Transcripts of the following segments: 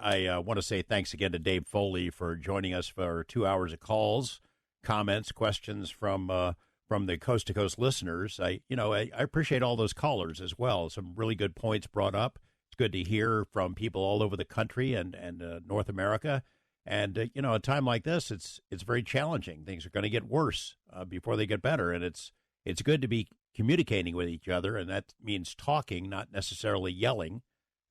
I want to say thanks again to Dave Foley for joining us for 2 hours of calls, comments, questions from the Coast to Coast listeners. I appreciate all those callers as well. Some really good points brought up. It's good to hear from people all over the country and North America. And a time like this, it's very challenging. Things are going to get worse before they get better, and it's good to be communicating with each other, and that means talking, not necessarily yelling,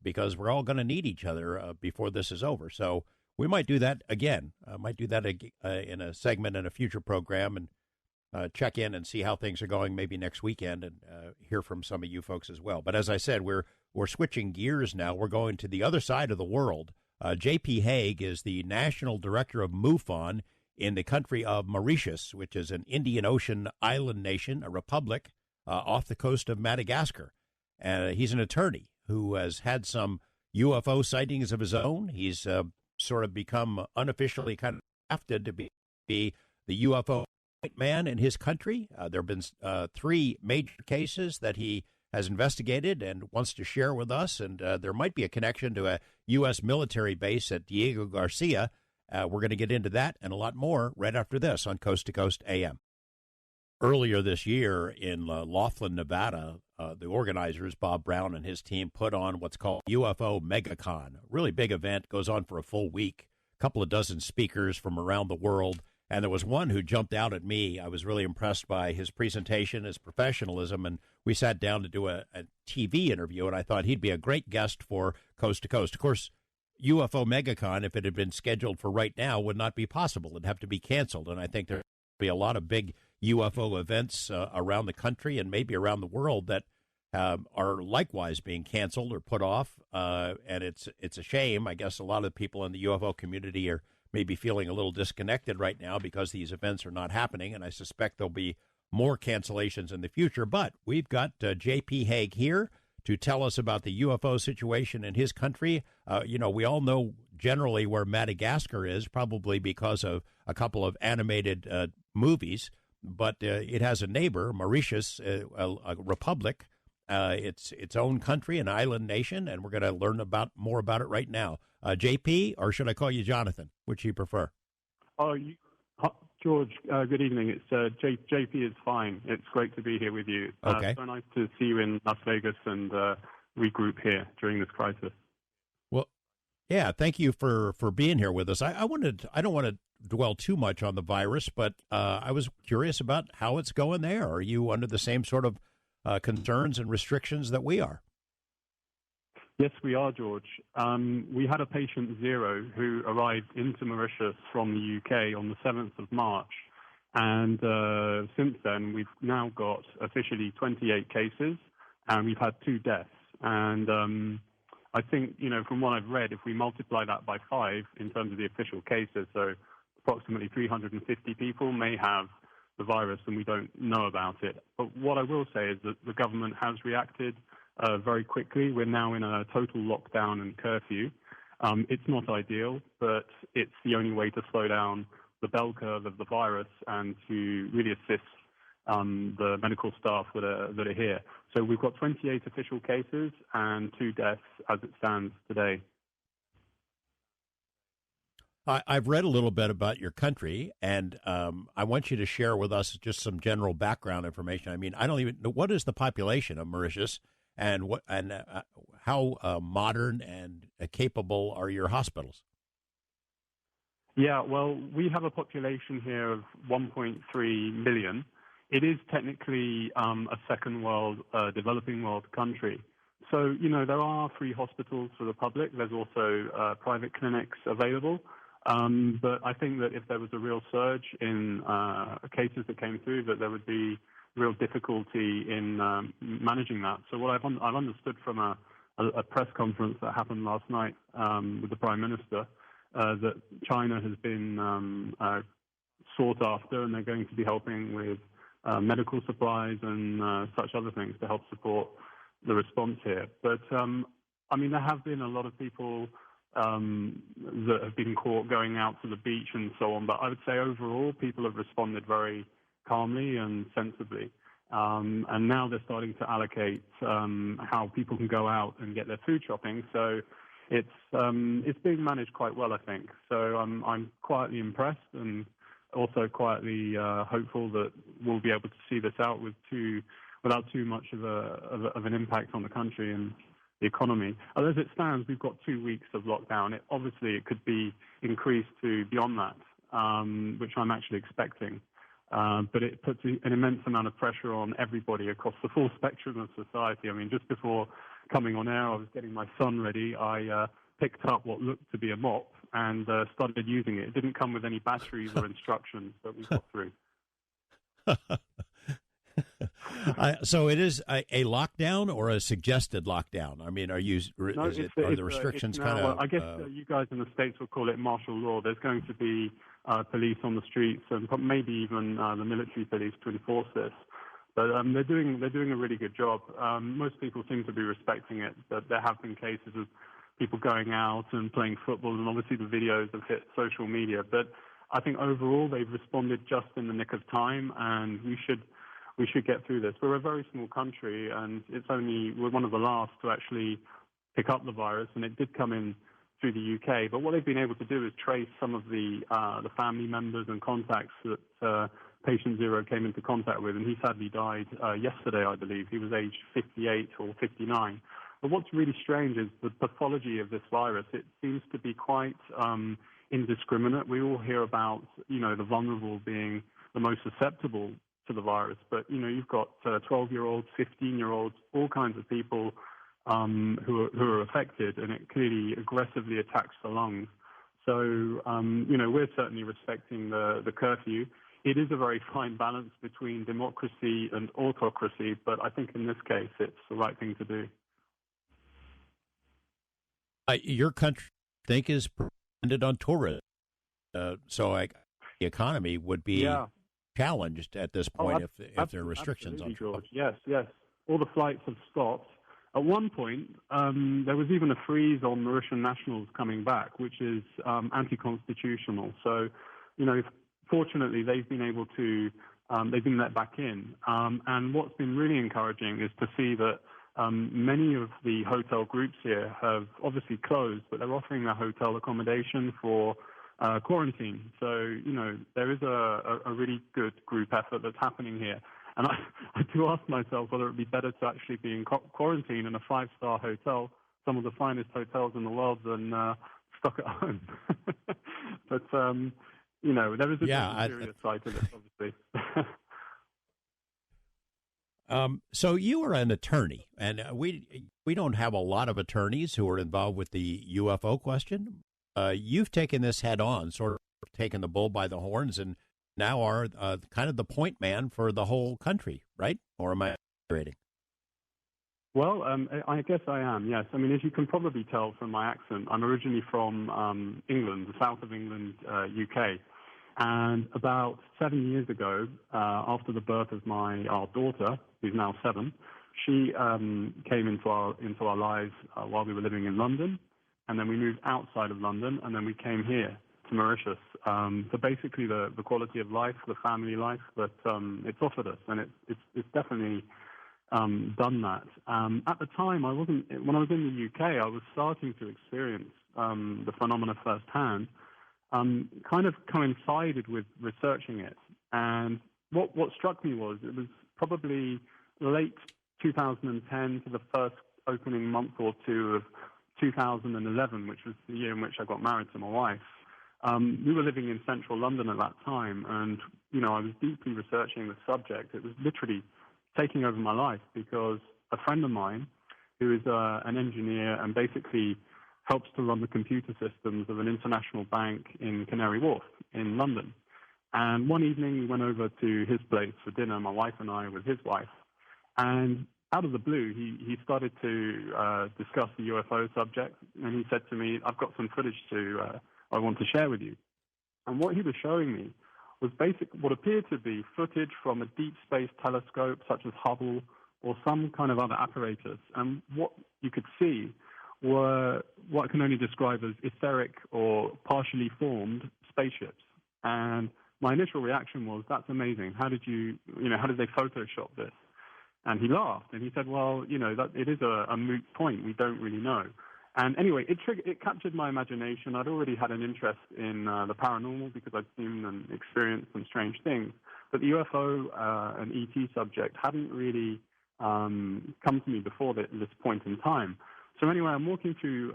because we're all going to need each other before this is over. So we might do that again. Might do that in a segment in a future program, and check in and see how things are going maybe next weekend, and hear from some of you folks as well. But as I said, we're switching gears now. We're going to the other side of the world. J.P. Hague is the National Director of MUFON in the country of Mauritius, which is an Indian Ocean island nation, a republic off the coast of Madagascar. He's an attorney who has had some UFO sightings of his own. He's sort of become unofficially kind of drafted to be the UFO man in his country. There have been 3 major cases that he has investigated and wants to share with us, and there might be a connection to a U.S. military base at Diega, Garcia. We're going to get into that and a lot more right after this on Coast to Coast AM. Earlier this year in Laughlin, Nevada, the organizers, Bob Brown and his team, put on what's called UFO MegaCon. A really big event, goes on for a full week, a couple of dozen speakers from around the world. And there was one who jumped out at me. I was really impressed by his presentation, his professionalism, and we sat down to do a TV interview, and I thought he'd be a great guest for Coast to Coast. Of course, UFO MegaCon, if it had been scheduled for right now, would not be possible. It'd have to be canceled, and I think there would be a lot of big UFO events around the country and maybe around the world that are likewise being canceled or put off, and it's a shame. I guess a lot of the people in the UFO community are maybe feeling a little disconnected right now because these events are not happening, and I suspect there'll be more cancellations in the future. But we've got J.P. Hague here to tell us about the UFO situation in his country. We all know generally where Madagascar is, probably because of a couple of animated movies, but it has a neighbor, Mauritius, a republic. It's its own country, an island nation, and we're going to learn more about it right now. JP, or should I call you Jonathan? Which you prefer? George, good evening. It's JP is fine. It's great to be here with you. Okay. So nice to see you in Las Vegas and regroup here during this crisis. Well, yeah, thank you for being here with us. I don't want to dwell too much on the virus, but I was curious about how it's going there. Are you under the same sort of concerns and restrictions that we are? Yes, we are, George. We had a patient 0 who arrived into Mauritius from the UK on the 7th of March. And since then, we've now got officially 28 cases, and we've had 2 deaths. And I think, from what I've read, if we multiply that by 5 in terms of the official cases, so approximately 350 people may have the virus and we don't know about it. But what I will say is that the government has reacted very quickly. We're now in a total lockdown and curfew. It's not ideal, but it's the only way to slow down the bell curve of the virus and to really assist the medical staff that are here. So we've got 28 official cases and 2 deaths as it stands today. I've read a little bit about your country, and I want you to share with us just some general background information. I mean, I don't even know, what is the population of Mauritius, and how modern and capable are your hospitals? Yeah, well, we have a population here of 1.3 million. It is technically a second world, developing world country. So, there are free hospitals for the public. There's also private clinics available. But I think that if there was a real surge in cases that came through, that there would be real difficulty in managing that. So what I've understood from a press conference that happened last night with the Prime Minister, that China has been sought after, and they're going to be helping with medical supplies and such other things to help support the response here. But, there have been a lot of people that have been caught going out to the beach and so on. But I would say overall, people have responded very calmly and sensibly. And now they're starting to allocate how people can go out and get their food shopping. So it's being managed quite well, I think. So I'm quietly impressed and also quietly hopeful that we'll be able to see this out without too much of an impact on the country and the economy. As it stands, we've got 2 weeks of lockdown. Obviously, it could be increased to beyond that, which I'm actually expecting. But it puts an immense amount of pressure on everybody across the full spectrum of society. I mean, just before coming on air, I was getting my son ready. I picked up what looked to be a mop and started using it. It didn't come with any batteries or instructions, but we got through. So it is a lockdown or a suggested lockdown? I mean, are the restrictions kind of... Well, I guess you guys in the States will call it martial law. There's going to be police on the streets and maybe even the military police to enforce this. But they're doing a really good job. Most people seem to be respecting it, but there have been cases of people going out and playing football, and obviously the videos have hit social media. But I think overall they've responded just in the nick of time, and we should get through this. We're a very small country, and we're one of the last to actually pick up the virus, and it did come in through the UK. But what they've been able to do is trace some of the family members and contacts that patient zero came into contact with, and he sadly died yesterday, I believe. He was aged 58 or 59. But what's really strange is the pathology of this virus. It seems to be quite indiscriminate. We all hear about, the vulnerable being the most susceptible to the virus, but you've got 12-year-olds, 15-year-olds, all kinds of people who are affected, and it clearly aggressively attacks the lungs. So we're certainly respecting the curfew. It is a very fine balance between democracy and autocracy, but I think in this case it's the right thing to do. Your country, I think, is dependent on tourism, so the economy would be challenged at this point if there are restrictions on travel. Yes. All the flights have stopped. At one point, there was even a freeze on Mauritian nationals coming back, which is anti-constitutional. So, fortunately, they've been able to, they've been let back in. And what's been really encouraging is to see that many of the hotel groups here have obviously closed, but they're offering their hotel accommodation for quarantine. So, there is a really good group effort that's happening here. And I do ask myself whether it would be better to actually be in quarantine in a 5-star hotel, some of the finest hotels in the world, than stuck at home. But, there is a serious side to this, obviously. So you are an attorney, and we don't have a lot of attorneys who are involved with the UFO question. You've taken this head on, sort of taken the bull by the horns, and now are kind of the point man for the whole country, right? Or am I exaggerating? Well, I guess I am, yes. I mean, as you can probably tell from my accent, I'm originally from England, the south of England, UK. And about 7 years ago, after the birth of our daughter, who's now 7, she came into our lives while we were living in London. And then we moved outside of London, and then we came here to Mauritius. So basically the quality of life, the family life that it's offered us, and it's definitely done that. At the time, when I was in the UK, I was starting to experience the phenomena firsthand, kind of coincided with researching it. And what struck me was it was probably late 2010 to the first opening month or two of 2011, which was the year in which I got married to my wife. We were living in central London at that time, and, I was deeply researching the subject. It was literally taking over my life because a friend of mine, who is an engineer and basically helps to run the computer systems of an international bank in Canary Wharf in London. And one evening we went over to his place for dinner, my wife and I with his wife, and out of the blue, he started to discuss the UFO subject, and he said to me, I've got some footage I want to share with you. And what he was showing me was what appeared to be footage from a deep space telescope, such as Hubble, or some kind of other apparatus. And what you could see were what I can only describe as etheric or partially formed spaceships. And my initial reaction was, that's amazing. How did they Photoshop this? And he laughed, and he said, well, that it is a moot point. We don't really know. And anyway, it captured my imagination. I'd already had an interest in the paranormal because I'd seen and experienced some strange things. But the UFO and ET subject hadn't really come to me before this point in time. So anyway, I'm walking through,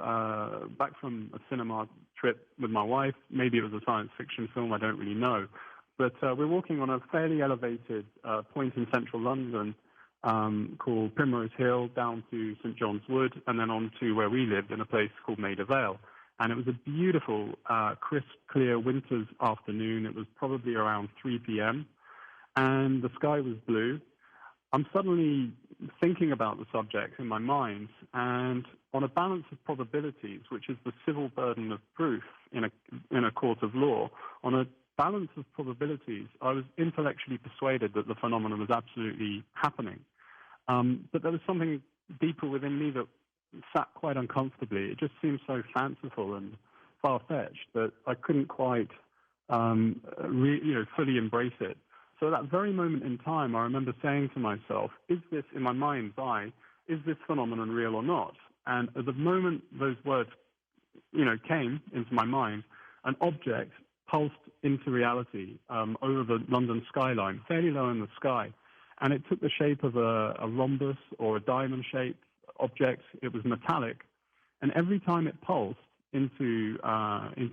back from a cinema trip with my wife. Maybe it was a science fiction film, I don't really know. But we're walking on a fairly elevated point in central London called Primrose Hill down to St John's Wood and then on to where we lived in a place called Maida Vale. And it was a beautiful, crisp, clear winter's afternoon. It was probably around 3 p.m. and the sky was blue. I'm suddenly thinking about the subject in my mind, and on a balance of probabilities, which is the civil burden of proof in a court of law, on a balance of probabilities, I was intellectually persuaded that the phenomenon was absolutely happening. But there was something deeper within me that sat quite uncomfortably. It just seemed so fanciful and far-fetched that I couldn't quite fully embrace it. So at that very moment in time, I remember saying to myself, is this, in my mind's eye, is this phenomenon real or not? And at the moment those words, came into my mind, an object pulsed into reality over the London skyline, fairly low in the sky. And it took the shape of a rhombus or a diamond-shaped object. It was metallic. And every time it pulsed into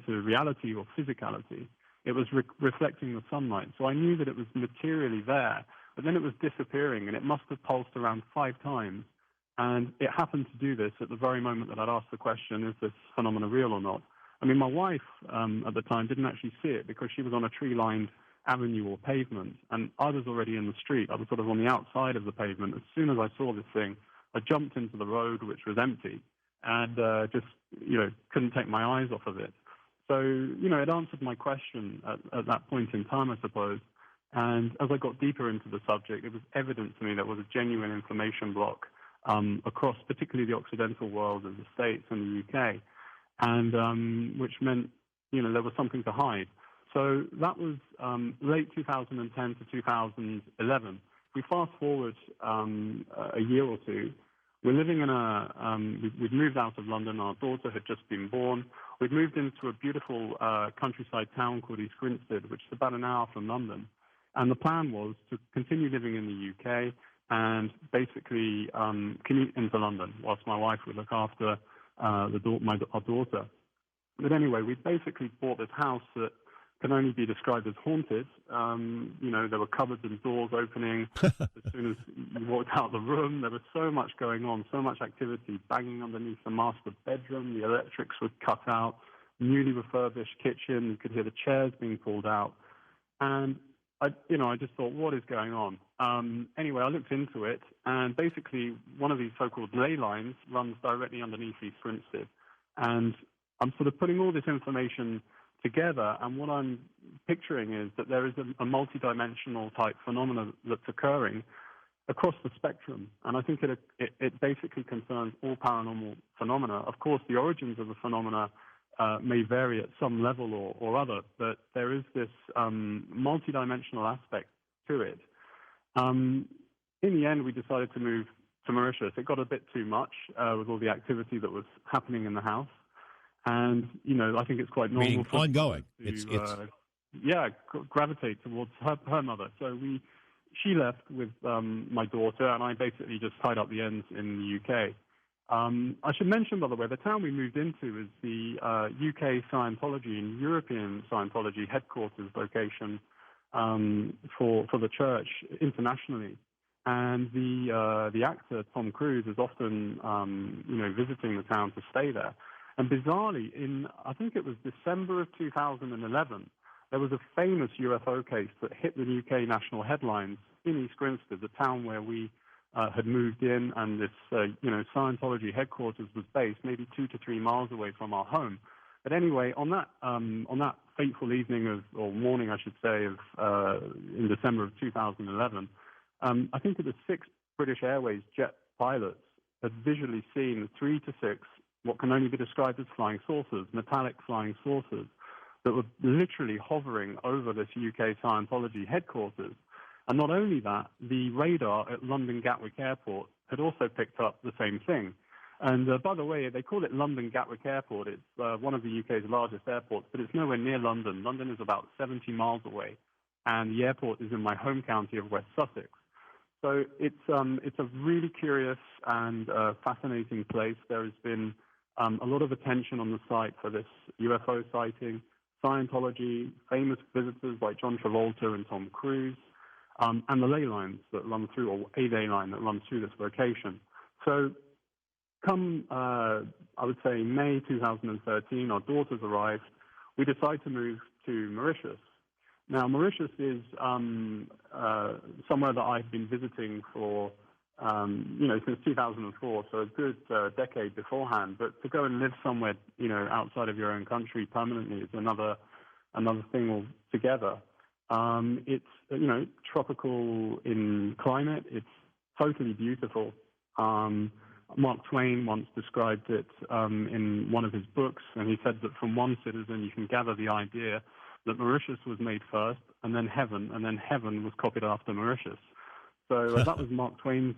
reality or physicality, it was reflecting the sunlight. So I knew that it was materially there, but then it was disappearing, and it must have pulsed around 5 times. And it happened to do this at the very moment that I'd asked the question, is this phenomenon real or not? I mean, my wife at the time didn't actually see it because she was on a tree-lined avenue or pavement, and I was already in the street. I was sort of on the outside of the pavement. As soon as I saw this thing, I jumped into the road, which was empty, and just couldn't take my eyes off of it. So, it answered my question at that point in time, I suppose. And as I got deeper into the subject, it was evident to me there was a genuine information block across particularly the Occidental world and the States and the UK, and which meant, there was something to hide. So that was late 2010 to 2011. If we fast forward a year or two, we're living in we've moved out of London. Our daughter had just been born. We've moved into a beautiful countryside town called East Grinstead, which is about an hour from London. And the plan was to continue living in the UK and basically commute into London whilst my wife would look after our daughter. But anyway, we basically bought this house that can only be described as haunted. There were cupboards and doors opening as soon as you walked out the room. There was so much going on, so much activity, banging underneath the master bedroom. The electrics were cut out, newly refurbished kitchen. You could hear the chairs being pulled out. And I just thought, what is going on? Anyway, I looked into it, and basically one of these so-called ley lines runs directly underneath East Grinstead. And I'm sort of putting all this information together, and what I'm picturing is that there is a multidimensional type phenomenon that's occurring across the spectrum, and I think it basically concerns all paranormal phenomena. Of course, the origins of the phenomena may vary at some level or other, but there is this multidimensional aspect to it. In the end, we decided to move to Mauritius. It got a bit too much with all the activity that was happening in the house. And, I think it's quite normal. Meaning ongoing. Gravitate towards her mother. So she left with my daughter, and I basically just tied up the ends in the UK. I should mention, by the way, the town we moved into is the UK Scientology and European Scientology headquarters location for the church internationally. And the actor, Tom Cruise, is often, visiting the town to stay there. And bizarrely, I think it was December of 2011, there was a famous UFO case that hit the UK national headlines in East Grinstead, the town where we had moved in, and this, Scientology headquarters was based maybe 2 to 3 miles away from our home. But anyway, on that fateful evening or morning, I should say, in December of 2011, I think it was 6 British Airways jet pilots had visually seen 3 to 6 what can only be described as flying saucers, metallic flying saucers, that were literally hovering over this UK Scientology headquarters. And not only that, the radar at London Gatwick Airport had also picked up the same thing. And by the way, they call it London Gatwick Airport. It's one of the UK's largest airports, but it's nowhere near London. London is about 70 miles away, and the airport is in my home county of West Sussex. So it's a really curious and fascinating place. There has been a lot of attention on the site for this UFO sighting, Scientology, famous visitors like John Travolta and Tom Cruise, and the ley lines that run through, or a ley line that runs through this location. So come, I would say, May 2013, our daughters arrived. We decided to move to Mauritius. Now, Mauritius is somewhere that I've been visiting for, since 2004, so a good decade beforehand. But to go and live somewhere, outside of your own country permanently is another thing altogether. It's, tropical in climate. It's totally beautiful. Mark Twain once described it in one of his books, and he said that from one citizen you can gather the idea that Mauritius was made first, and then heaven was copied after Mauritius. So that was Mark Twain's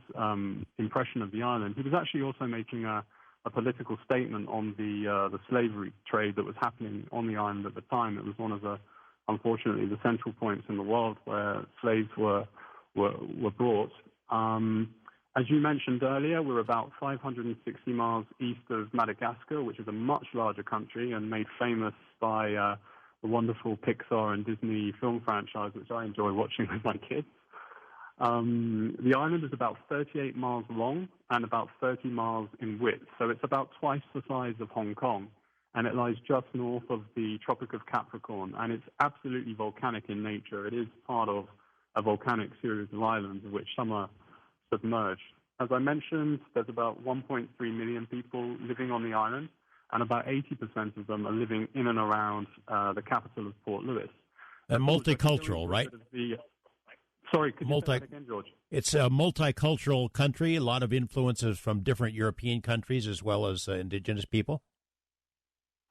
impression of the island. He was actually also making a political statement on the slavery trade that was happening on the island at the time. It was one of unfortunately, the central points in the world where slaves were brought. As you mentioned earlier, we're about 560 miles east of Madagascar, which is a much larger country and made famous by the wonderful Pixar and Disney film franchise, which I enjoy watching with my kids. The island is about 38 miles long and about 30 miles in width, so it's about twice the size of Hong Kong, and it lies just north of the Tropic of Capricorn, and it's absolutely volcanic in nature. It is part of a volcanic series of islands, of which some are submerged. As I mentioned, there's about 1.3 million people living on the island, and about 80% of them are living in and around the capital of Port Louis. And multicultural, right? Sorry, could you say that again, George? It's a multicultural country, a lot of influences from different European countries as well as indigenous people.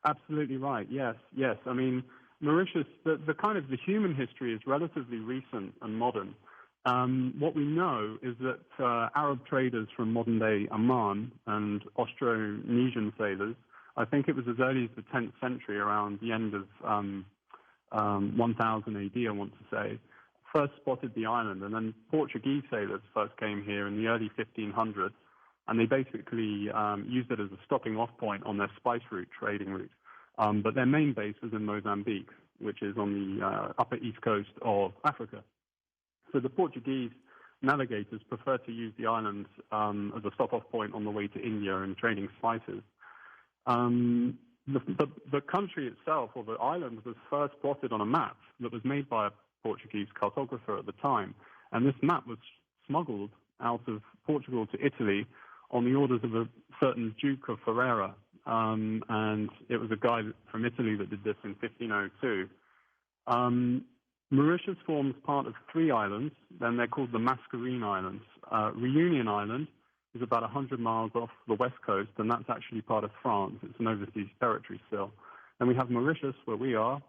Absolutely right, yes. I mean, Mauritius, the kind of the human history is relatively recent and modern. What we know is that Arab traders from modern-day Oman and Austronesian sailors, I think it was as early as the 10th century, around the end of 1000 AD, I want to say, first spotted the island. And then Portuguese sailors first came here in the early 1500s, and they basically used it as a stopping-off point on their spice route, trading route. But their main base was in Mozambique, which is on the upper east coast of Africa. So the Portuguese navigators preferred to use the island as a stop-off point on the way to India and trading spices. The country itself, or the island, was first plotted on a map that was made by a Portuguese cartographer at the time. And this map was smuggled out of Portugal to Italy on the orders of a certain Duke of Ferrara. And it was a guy from Italy that did this in 1502. Mauritius forms part of 3 islands, then they're called the Mascarene Islands. Reunion Island is about 100 miles off the west coast, and that's actually part of France. It's an overseas territory still. Then we have Mauritius, where we are,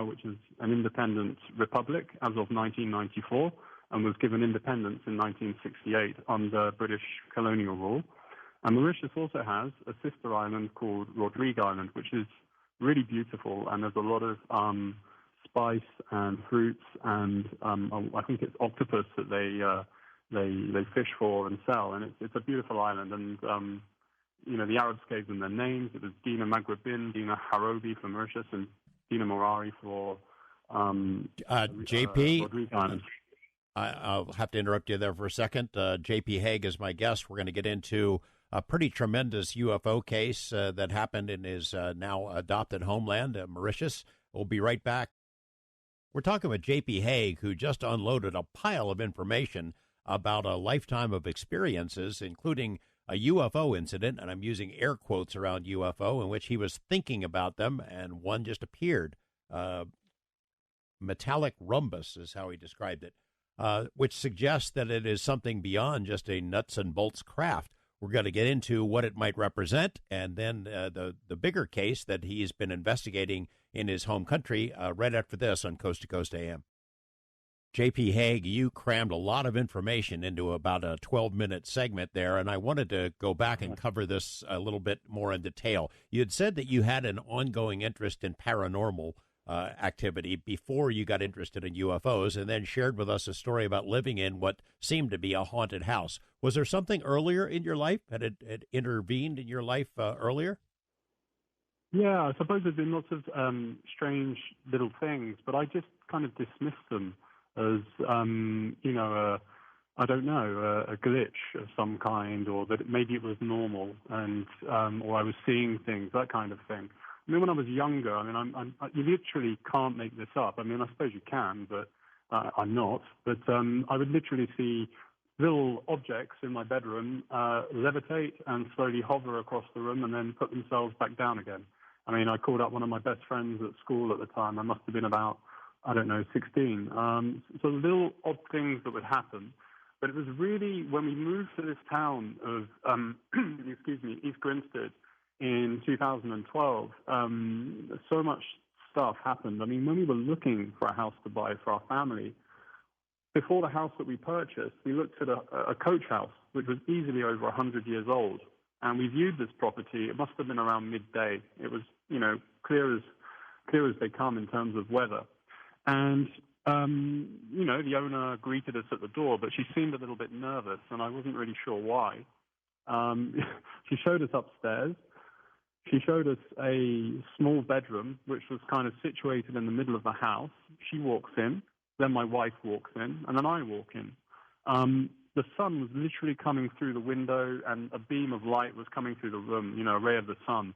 which is an independent republic as of 1994, and was given independence in 1968 under British colonial rule. And Mauritius also has a sister island called Rodrigue Island, which is really beautiful, and there's a lot of spice and fruits, and I think it's octopus that they fish for and sell, and it's a beautiful island. And the Arabs gave them their names. It was Dina Maghribin, Dina Harobi for Mauritius, and Dina Morari for JP. Rodrigue Island. I'll have to interrupt you there for a second. JP Hague is my guest. We're going to get into a pretty tremendous UFO case that happened in his now adopted homeland, Mauritius. We'll be right back. We're talking with J.P. Hague, who just unloaded a pile of information about a lifetime of experiences, including a UFO incident, and I'm using air quotes around UFO, in which he was thinking about them, and one just appeared. Metallic rhombus is how he described it, which suggests that it is something beyond just a nuts and bolts craft. We're going to get into what it might represent, and then the bigger case that he's been investigating in his home country right after this on Coast to Coast AM. J.P. Hague, you crammed a lot of information into about a 12-minute segment there, and I wanted to go back and cover this a little bit more in detail. You had said that you had an ongoing interest in paranormal activity before you got interested in UFOs, and then shared with us a story about living in what seemed to be a haunted house. Was there something earlier in your life that had intervened in your life earlier? Yeah, I suppose there's been lots of strange little things, but I just kind of dismissed them as, I don't know, a glitch of some kind, or that maybe it was normal, and or I was seeing things, that kind of thing. I mean, when I was younger, you literally can't make this up. I mean, I suppose you can, but I'm not. But I would literally see little objects in my bedroom levitate and slowly hover across the room and then put themselves back down again. I mean, I called up one of my best friends at school at the time. I must have been about, 16. So little odd things that would happen. But it was really when we moved to this town of, East Grinstead in 2012, so much stuff happened. I mean, when we were looking for a house to buy for our family, before the house that we purchased, we looked at a coach house, which was easily over 100 years old. And we viewed this property. It must have been around midday. It was, clear as they come in terms of weather. And, the owner greeted us at the door, but she seemed a little bit nervous, and I wasn't really sure why. She showed us upstairs. She showed us a small bedroom, which was kind of situated in the middle of the house. She walks in, then my wife walks in, and then I walk in. The sun was literally coming through the window, and a beam of light was coming through the room, a ray of the sun.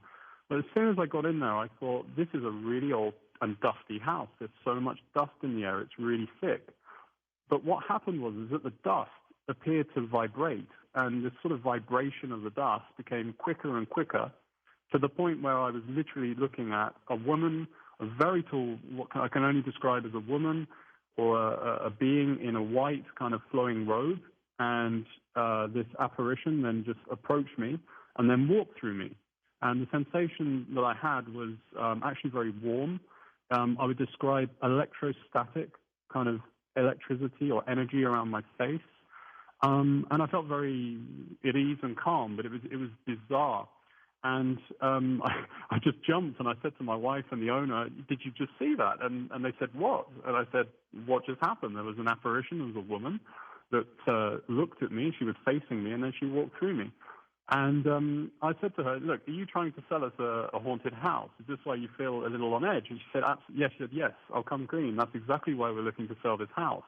But as soon as I got in there, I thought, this is a really old and dusty house. There's so much dust in the air, it's really thick. But what happened was that the dust appeared to vibrate, and this sort of vibration of the dust became quicker and quicker, to the point where I was literally looking at a woman, a very tall, what I can only describe as a woman, or a being in a white kind of flowing robe, and this apparition then just approached me and then walked through me. And the sensation that I had was actually very warm. I would describe electrostatic kind of electricity or energy around my face. And I felt very at ease and calm, but it was bizarre. And I just jumped and I said to my wife and the owner, did you just see that? And they said, what? And I said, what just happened? There was an apparition. There was a woman that looked at me. She was facing me, and then she walked through me. And I said to her, look, are you trying to sell us a haunted house? Is this why you feel a little on edge? And she said, yes. She said, yes, I'll come clean. That's exactly why we're looking to sell this house.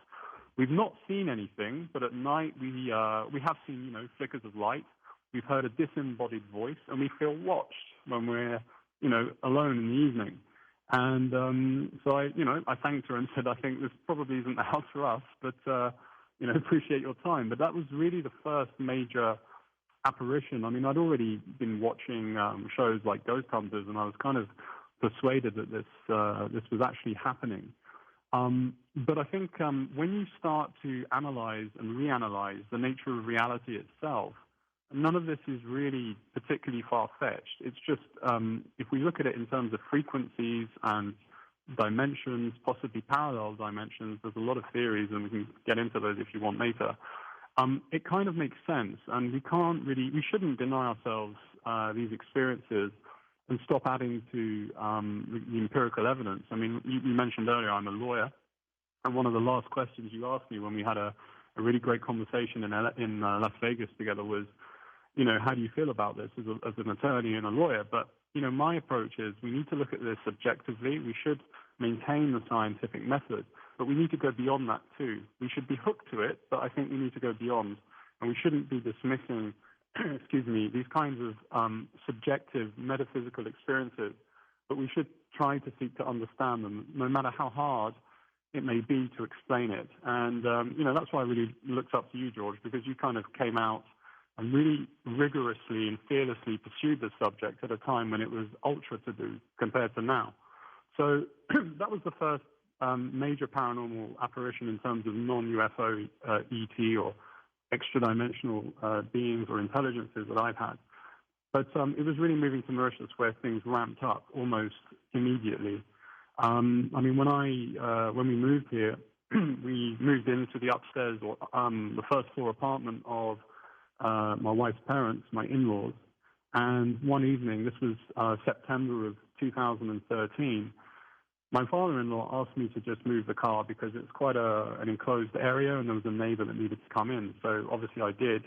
We've not seen anything, but at night we have seen, flickers of light. We've heard a disembodied voice, and we feel watched when we're, alone in the evening. And so I thanked her and said, I think this probably isn't the house for us, but, appreciate your time. But that was really the first major apparition. I mean, I'd already been watching shows like Ghost Hunters, and I was kind of persuaded that this was actually happening. But I think when you start to analyze and reanalyze the nature of reality itself, none of this is really particularly far-fetched. It's just, if we look at it in terms of frequencies and dimensions, possibly parallel dimensions, there's a lot of theories, and we can get into those if you want later. It kind of makes sense, and we shouldn't deny ourselves these experiences and stop adding to the empirical evidence. I mean, you mentioned earlier I'm a lawyer, and one of the last questions you asked me when we had a really great conversation in Las Vegas together was, how do you feel about this as an attorney and a lawyer? But, my approach is we need to look at this objectively. We should maintain the scientific method, but we need to go beyond that too. We should be hooked to it, but I think we need to go beyond, and we shouldn't be dismissing, these kinds of subjective metaphysical experiences, but we should try to seek to understand them, no matter how hard it may be to explain it. And, that's why I really looked up to you, George, because you kind of came out and really rigorously and fearlessly pursued this subject at a time when it was ultra taboo compared to now. So that was the first major paranormal apparition in terms of non-UFO ET or extra-dimensional beings or intelligences that I've had. But it was really moving to Mauritius where things ramped up almost immediately. When we moved here, we moved into the upstairs, or the first floor apartment of my wife's parents, my in-laws. And one evening, this was September of 2013, my father-in-law asked me to just move the car because it's quite an enclosed area and there was a neighbor that needed to come in. So obviously I did.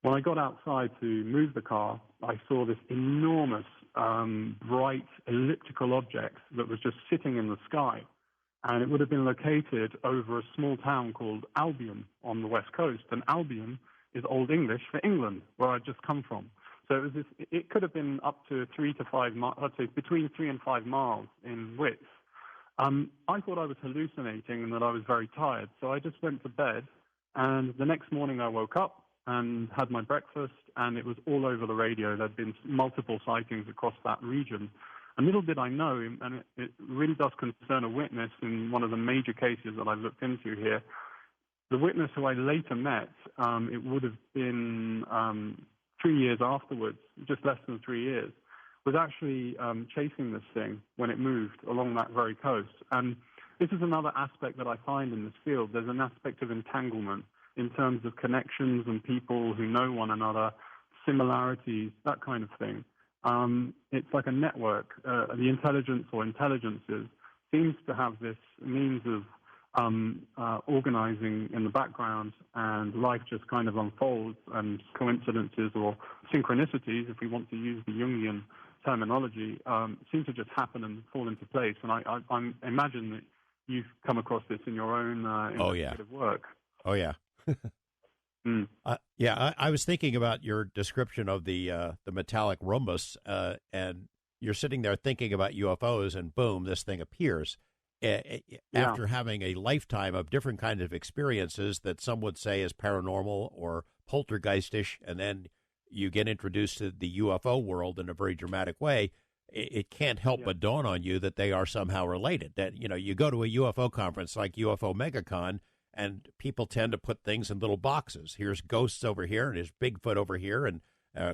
When I got outside to move the car, I saw this enormous, bright elliptical object that was just sitting in the sky. And it would have been located over a small town called Albion on the west coast. And Albion is Old English for England, where I'd just come from. So it was it could have been up to 3 to 5 miles, I'd say between 3 and 5 miles in width. I thought I was hallucinating and that I was very tired, so I just went to bed. And the next morning I woke up and had my breakfast, and it was all over the radio. There had been multiple sightings across that region. And little did I know, and it really does concern a witness in one of the major cases that I've looked into here. The witness who I later met, it would have been 3 years afterwards, just less than 3 years, was actually chasing this thing when it moved along that very coast. And this is another aspect that I find in this field. There's an aspect of entanglement in terms of connections and people who know one another, similarities, that kind of thing. It's like a network. The intelligence or intelligences seems to have this means of organizing in the background, and life just kind of unfolds, and coincidences or synchronicities, if we want to use the Jungian terminology, seem to just happen and fall into place. And I imagine that you've come across this in your own investigative work. Oh, yeah. I was thinking about your description of the metallic rhombus, and you're sitting there thinking about UFOs, and boom, this thing appears. After having a lifetime of different kinds of experiences that some would say is paranormal or poltergeistish, and then you get introduced to the UFO world in a very dramatic way, it can't help but dawn on you that they are somehow related. That, you go to a UFO conference like UFO MegaCon, and people tend to put things in little boxes. Here's ghosts over here, and there's Bigfoot over here, and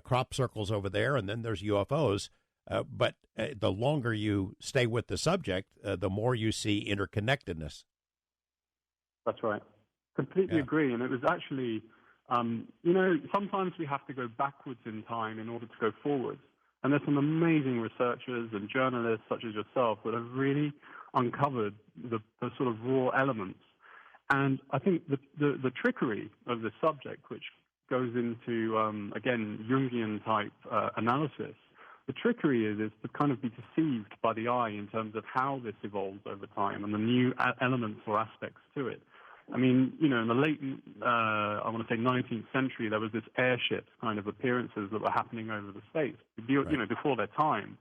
crop circles over there, and then there's UFOs. But the longer you stay with the subject, the more you see interconnectedness. That's right. Completely agree. And it was actually, sometimes we have to go backwards in time in order to go forwards. And there's some amazing researchers and journalists such as yourself that have really uncovered the sort of raw elements. And I think the trickery of the subject, which goes into, again, Jungian-type analysis, the trickery is to kind of be deceived by the eye in terms of how this evolves over time and the new elements or aspects to it. I mean, in the late, I want to say 19th century, there was this airship kind of appearances that were happening over the States, before their time.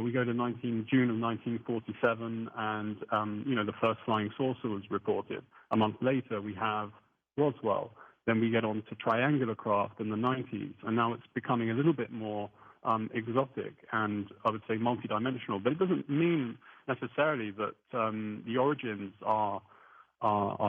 We go to June of 1947, and, the first flying saucer was reported. A month later, we have Roswell. Then we get on to triangular craft in the 90s, and now it's becoming a little bit more exotic and, I would say, multidimensional. But it doesn't mean necessarily that the origins are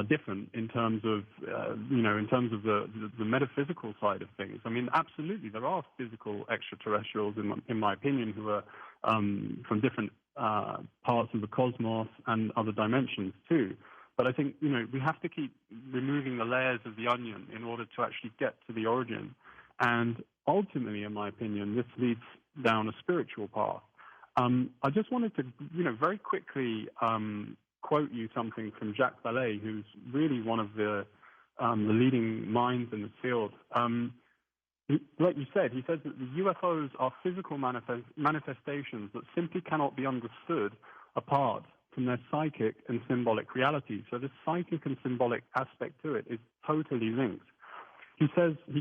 different in terms of the metaphysical side of things. I mean, absolutely, there are physical extraterrestrials, in my opinion, who are from different parts of the cosmos and other dimensions too. But I think we have to keep removing the layers of the onion in order to actually get to the origin. And ultimately, in my opinion, this leads down a spiritual path. I just wanted to, very quickly quote you something from Jacques Vallée, who's really one of the leading minds in the field. Like you said, he says that the UFOs are physical manifestations that simply cannot be understood apart from their psychic and symbolic reality. So this psychic and symbolic aspect to it is totally linked. He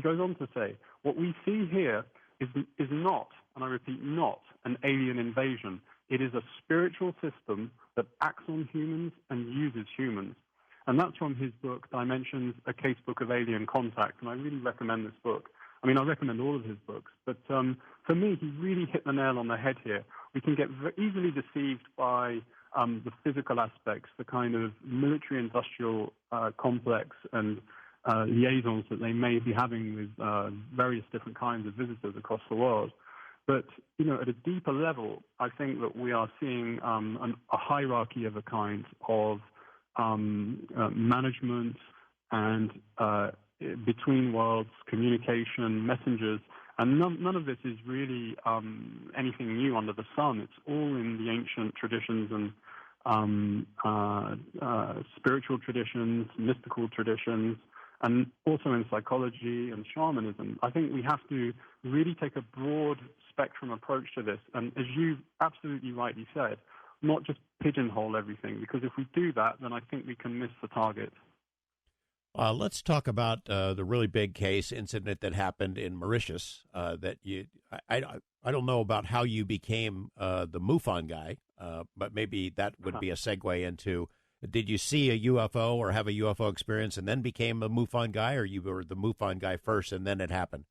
goes on to say, what we see here is not, and I repeat, not an alien invasion. It is a spiritual system that acts on humans and uses humans. And that's from his book, Dimensions, A Casebook of Alien Contact. And I really recommend this book. I mean, I recommend all of his books. But for me, he really hit the nail on the head here. We can get easily deceived by the physical aspects, the kind of military-industrial complex and liaisons that they may be having with various different kinds of visitors across the world. But, at a deeper level, I think that we are seeing a hierarchy of a kind of management, and between worlds communication, messengers. And none of this is really anything new under the sun. It's all in the ancient traditions and spiritual traditions, mystical traditions, and also in psychology and shamanism. I think we have to really take a broad spectrum approach to this. And as you absolutely rightly said, not just pigeonhole everything, because if we do that, then I think we can miss the target. Let's talk about the really big case incident that happened in Mauritius. I don't know about how you became the MUFON guy, but maybe that would be a segue into. Did you see a UFO or have a UFO experience and then became a MUFON guy, or you were the MUFON guy first and then it happened?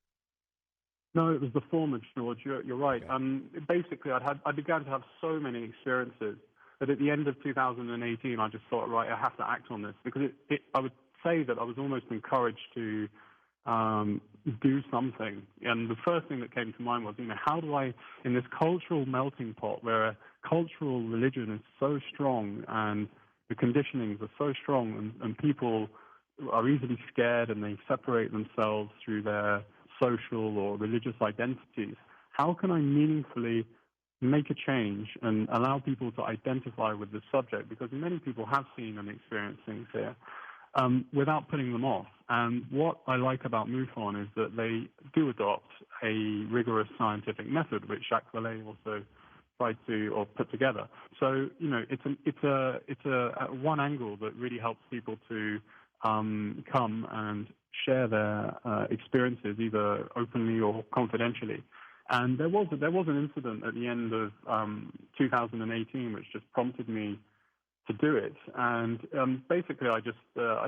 No, it was the former, George. You're right. Okay. Basically, I began to have so many experiences that at the end of 2018, I just thought, right, I have to act on this, because I would say that I was almost encouraged to do something. And the first thing that came to mind was, how do I, in this cultural melting pot where cultural religion is so strong and the conditionings are so strong, and people are easily scared and they separate themselves through their social or religious identities, how can I meaningfully make a change and allow people to identify with the subject? Because many people have seen and experienced things here without putting them off. And what I like about MUFON is that they do adopt a rigorous scientific method, which Jacques Vallée also tried to or put together. So it's a one angle that really helps people to come and share their experiences either openly or confidentially. And there was an incident at the end of 2018 which just prompted me to do it. And basically, I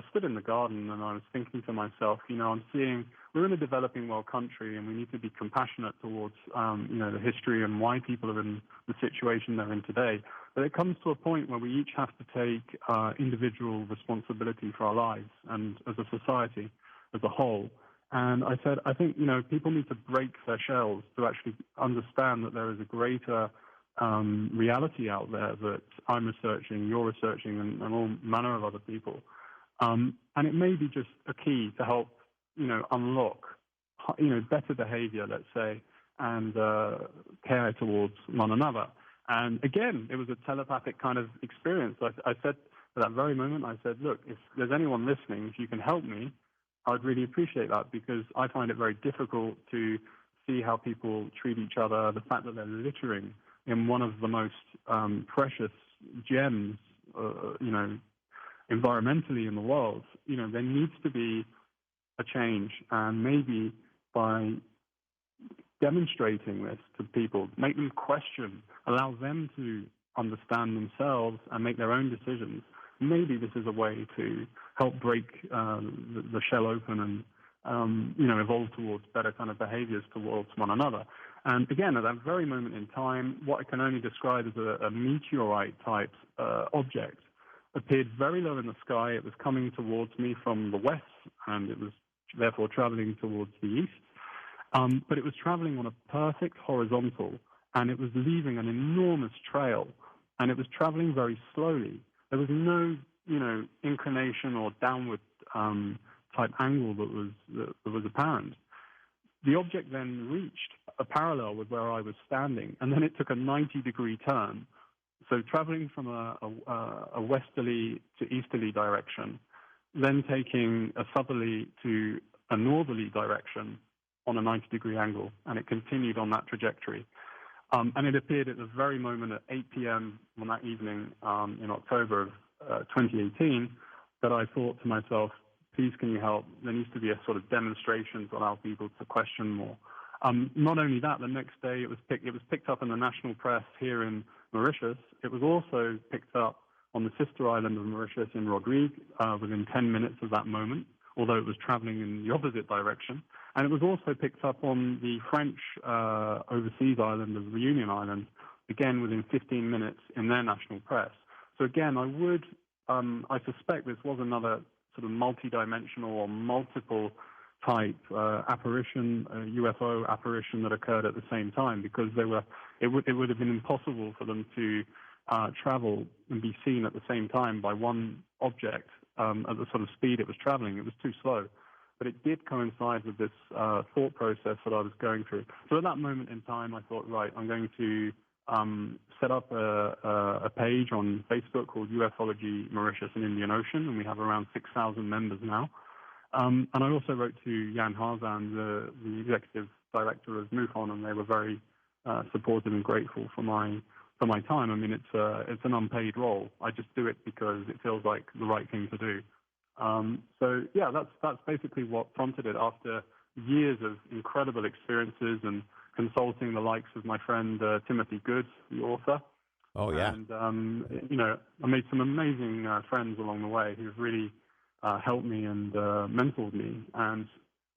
stood in the garden and I was thinking to myself, I'm seeing we're in a developing world country and we need to be compassionate towards the history and why people are in the situation they're in today. But it comes to a point where we each have to take individual responsibility for our lives and as a society as a whole. And I said, I think people need to break their shells to actually understand that there is a greater reality out there that I'm researching, you're researching, and all manner of other people. And it may be just a key to help, unlock, better behavior, let's say, and care towards one another. And again, it was a telepathic kind of experience. I said, at that very moment, I said, look, if there's anyone listening, if you can help me, I'd really appreciate that, because I find it very difficult to see how people treat each other, the fact that they're littering in one of the most precious gems, environmentally in the world. There needs to be a change, and maybe by demonstrating this to people, make them question, allow them to understand themselves and make their own decisions. Maybe this is a way to help break the shell open and evolve towards better kind of behaviors towards one another. And again, at that very moment in time, what I can only describe as a meteorite-type object appeared very low in the sky. It was coming towards me from the west, and it was therefore traveling towards the east. But it was traveling on a perfect horizontal, and it was leaving an enormous trail, and it was traveling very slowly. There was no, inclination or downward type angle that was apparent. The object then reached a parallel with where I was standing, and then it took a 90-degree turn. So traveling from a westerly to easterly direction, then taking a southerly to a northerly direction on a 90-degree angle, and it continued on that trajectory. And it appeared at the very moment at 8 p.m. on that evening in October of 2018 that I thought to myself, please can you help? There needs to be a sort of demonstration to allow people to question more. Not only that, the next day it was picked up in the national press here in Mauritius. It was also picked up on the sister island of Mauritius in Rodrigue within 10 minutes of that moment, although it was traveling in the opposite direction. And it was also picked up on the French overseas island of Reunion Island, again within 15 minutes in their national press. So again, I suspect this was another sort of multi-dimensional or multiple type apparition, UFO apparition that occurred at the same time, because it would have been impossible for them to travel and be seen at the same time by one object at the sort of speed it was traveling. It was too slow. But it did coincide with this thought process that I was going through. So at that moment in time, I thought, right, I'm going to set up a page on Facebook called UFOlogy Mauritius and Indian Ocean, and we have around 6,000 members now. And I also wrote to Jan Harzan, the executive director of MUFON, and they were very supportive and grateful for my time. I mean, it's an unpaid role. I just do it because it feels like the right thing to do. So yeah, that's basically what prompted it after years of incredible experiences and consulting the likes of my friend Timothy Good, the author. Oh yeah. And I made some amazing friends along the way who've really helped me and mentored me. And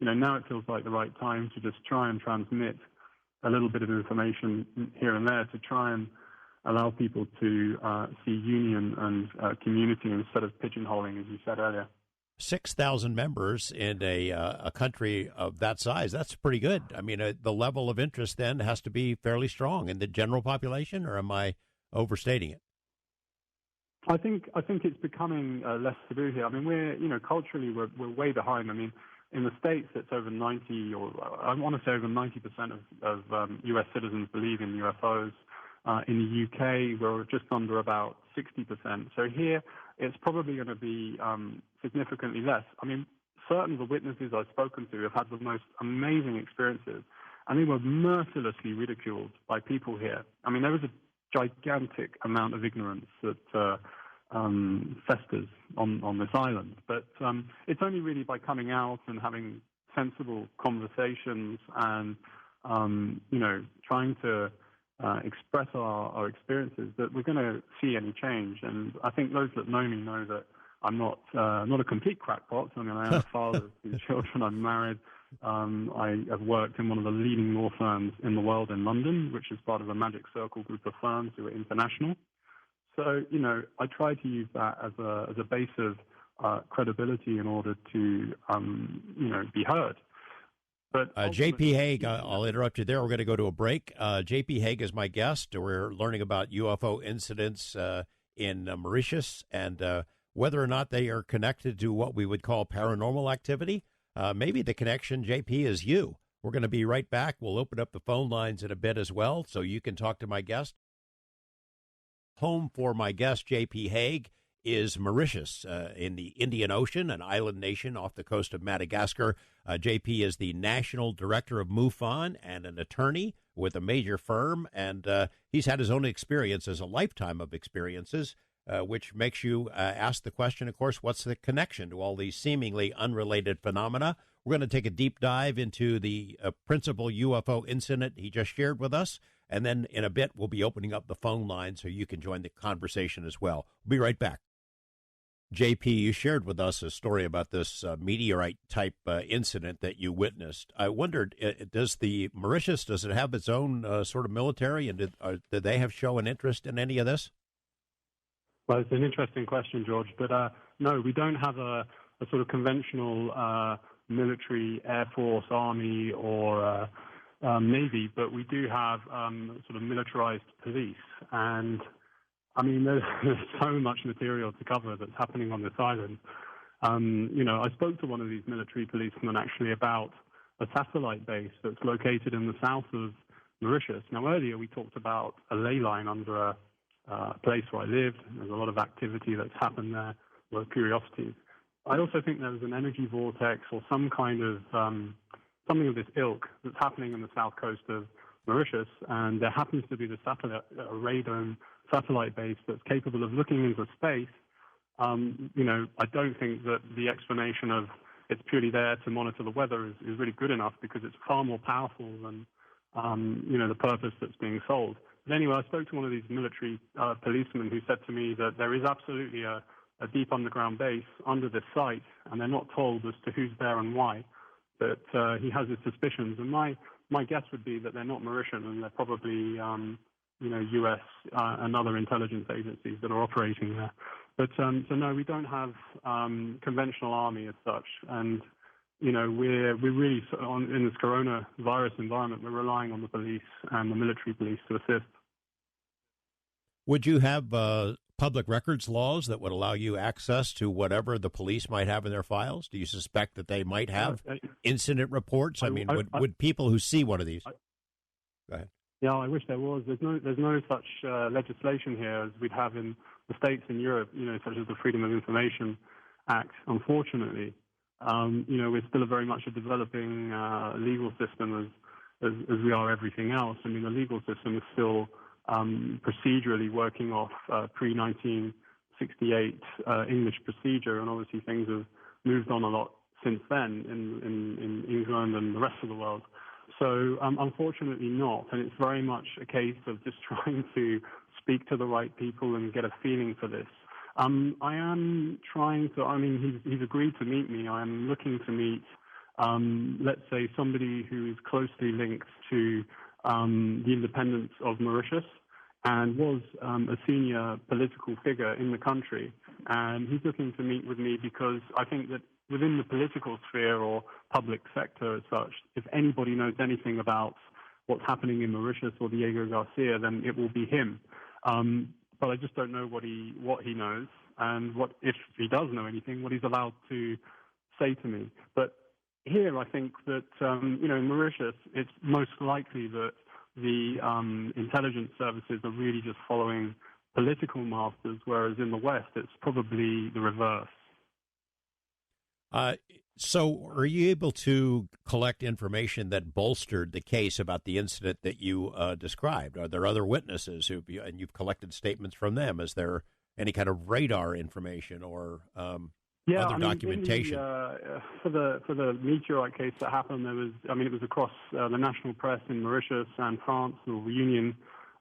now it feels like the right time to just try and transmit a little bit of information here and there to try and allow people to see union and community instead of pigeonholing, as you said earlier. 6,000 members in a country of that size, that's pretty good. I mean, the level of interest then has to be fairly strong in the general population, or am I overstating it? I think it's becoming less to do here. I mean, we're culturally we're way behind. I mean, in the States, it's over 90, or I want to say over 90% of U.S. citizens believe in UFOs. In the UK, we're just under about 60%. So here, it's probably going to be significantly less. I mean, certain of the witnesses I've spoken to have had the most amazing experiences, and they were mercilessly ridiculed by people here. I mean, there was a gigantic amount of ignorance that festers on this island. But it's only really by coming out and having sensible conversations and, trying to express our experiences that we're going to see any change. And I think those that know me know that I'm not a complete crackpot. I mean, I am a father of two children. I'm married. I have worked in one of the leading law firms in the world in London, which is part of a Magic Circle group of firms who are international. So, I try to use that as a base of credibility in order to, be heard. But J.P. Hague, I'll interrupt you there. We're going to go to a break. J.P. Hague is my guest. We're learning about UFO incidents in Mauritius and whether or not they are connected to what we would call paranormal activity. Maybe the connection, J.P., is you. We're going to be right back. We'll open up the phone lines in a bit as well, so you can talk to my guest. Home for my guest, J.P. Hague, is Mauritius in the Indian Ocean, an island nation off the coast of Madagascar. JP is the national director of MUFON and an attorney with a major firm, and he's had his own experience as a lifetime of experiences, which makes you ask the question, of course, what's the connection to all these seemingly unrelated phenomena? We're going to take a deep dive into the principal UFO incident he just shared with us, and then in a bit we'll be opening up the phone line so you can join the conversation as well. We'll be right back. JP, you shared with us a story about this meteorite-type incident that you witnessed. I wondered, does it have its own sort of military, and did they show an interest in any of this? Well, it's an interesting question, George, but no, we don't have a sort of conventional military, Air Force, Army, or Navy, but we do have sort of militarized police. And I mean, there's so much material to cover that's happening on this island. I spoke to one of these military policemen actually about a satellite base that's located in the south of Mauritius. Now, earlier we talked about a ley line under a place where I lived. There's a lot of activity that's happened there, with Curiosities. I also think there's an energy vortex or some kind of something of this ilk that's happening in the south coast of Mauritius, and there happens to be the radome satellite base that's capable of looking into space. I don't think that the explanation of it's purely there to monitor the weather is really good enough, because it's far more powerful than the purpose that's being sold. But anyway, I spoke to one of these military policemen who said to me that there is absolutely a deep underground base under this site, and they're not told as to who's there and why. But he has his suspicions, and my guess would be that they're not Mauritian, and they're probably U.S. and other intelligence agencies that are operating there. But so no, we don't have conventional army as such, and we're really in this coronavirus environment. We're relying on the police and the military police to assist. Would you have public records laws that would allow you access to whatever the police might have in their files? Do you suspect that they might have incident reports? Would people who see one of these? Go ahead. Yeah, I wish there was. There's no such legislation here as we'd have in the States and Europe, such as the Freedom of Information Act, unfortunately. We're still very much a developing legal system as we are everything else. I mean, the legal system is still procedurally working off pre-1968 English procedure, and obviously things have moved on a lot since then in England and the rest of the world. So unfortunately not, and it's very much a case of just trying to speak to the right people and get a feeling for this. I am trying to, he's agreed to meet me. I am looking to meet, let's say, somebody who is closely linked to the independence of Mauritius and was a senior political figure in the country. And he's looking to meet with me because I think that within the political sphere or public sector as such, if anybody knows anything about what's happening in Mauritius or Diega Garcia, then it will be him. But I just don't know what he knows and what, if he does know anything, what he's allowed to say to me. But here I think that, in Mauritius, it's most likely that the intelligence services are really just following political masters, whereas in the West, it's probably the reverse. So are you able to collect information that bolstered the case about the incident that you described? Are there other witnesses and you've collected statements from them? Is there any kind of radar information or other documentation? For the meteorite case that happened, it was across the national press in Mauritius and France or Reunion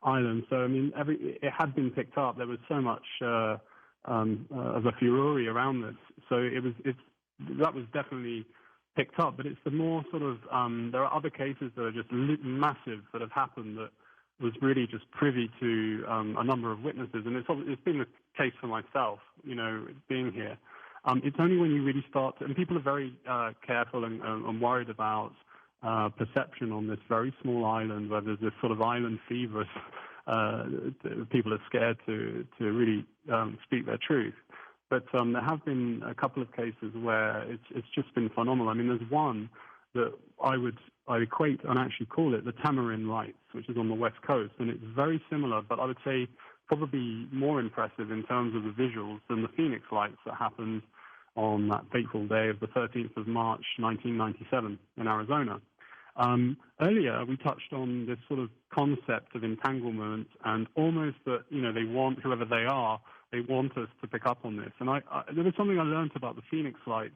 Island. So, it had been picked up. There was so much of a furore around this. So that was definitely picked up, but it's the more sort of, there are other cases that are just massive that have happened that was really just privy to a number of witnesses, and it's been the case for myself, being here. It's only when you really start to, and people are very careful and worried about perception on this very small island where there's this sort of island fever. People are scared to really speak their truth. But there have been a couple of cases where it's just been phenomenal. There's one that I equate and actually call it the Tamarin Lights, which is on the west coast, and it's very similar, but I would say probably more impressive in terms of the visuals than the Phoenix Lights that happened on that fateful day of the 13th of March, 1997 in Arizona. Earlier, we touched on this sort of concept of entanglement and almost that, they want, whoever they are, they want us to pick up on this. And there was something I learned about the Phoenix Lights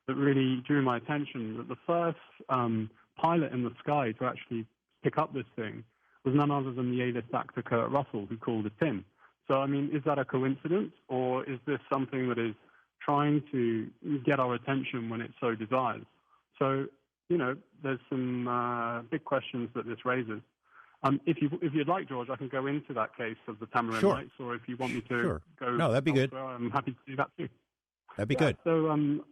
that really drew my attention, that the first pilot in the sky to actually pick up this thing was none other than the A-list actor Kurt Russell, who called it in. So, is that a coincidence, or is this something that is trying to get our attention when it so desires? So, there's some big questions that this raises. If you'd like, George, I can go into that case of the Tamarin Lights, or if you want me to go. No, that'd be good. I'm happy to do that too. That'd be good. So,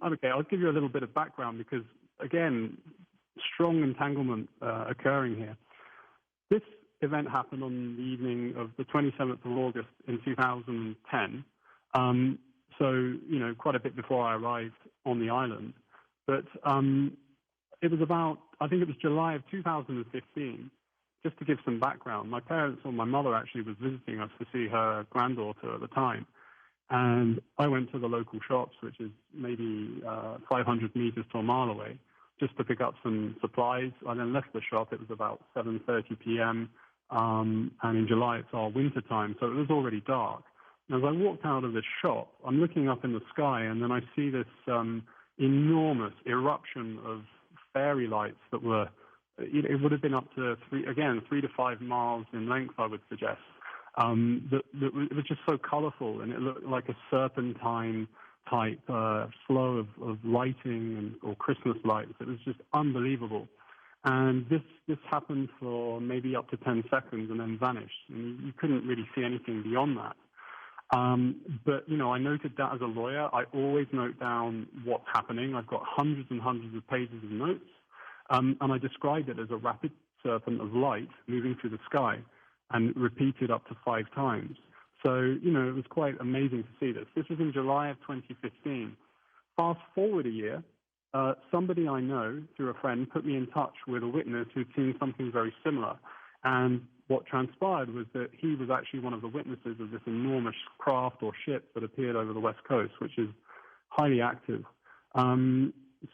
okay, I'll give you a little bit of background because, again, strong entanglement occurring here. This event happened on the evening of the 27th of August in 2010. So, quite a bit before I arrived on the island. But it was I think it was July of 2015. Just to give some background, my parents or my mother actually was visiting us to see her granddaughter at the time. And I went to the local shops, which is maybe 500 meters to a mile away, just to pick up some supplies. I then left the shop. It was about 7:30 p.m. And in July, it's our winter time, so it was already dark. And as I walked out of this shop, I'm looking up in the sky, and then I see this enormous eruption of fairy lights that were, it would have been up to 3 to 5 miles in length, I would suggest. It was just so colorful, and it looked like a serpentine type flow of lighting or Christmas lights. It was just unbelievable. And this happened for maybe up to 10 seconds and then vanished. And you couldn't really see anything beyond that. But, I noted that as a lawyer. I always note down what's happening. I've got hundreds and hundreds of pages of notes. And I described it as a rapid serpent of light moving through the sky and repeated up to 5 times. So, it was quite amazing to see this. This was in July of 2015. Fast forward a year, somebody I know, through a friend, put me in touch with a witness who'd seen something very similar. And what transpired was that he was actually one of the witnesses of this enormous craft or ship that appeared over the West Coast, which is highly active.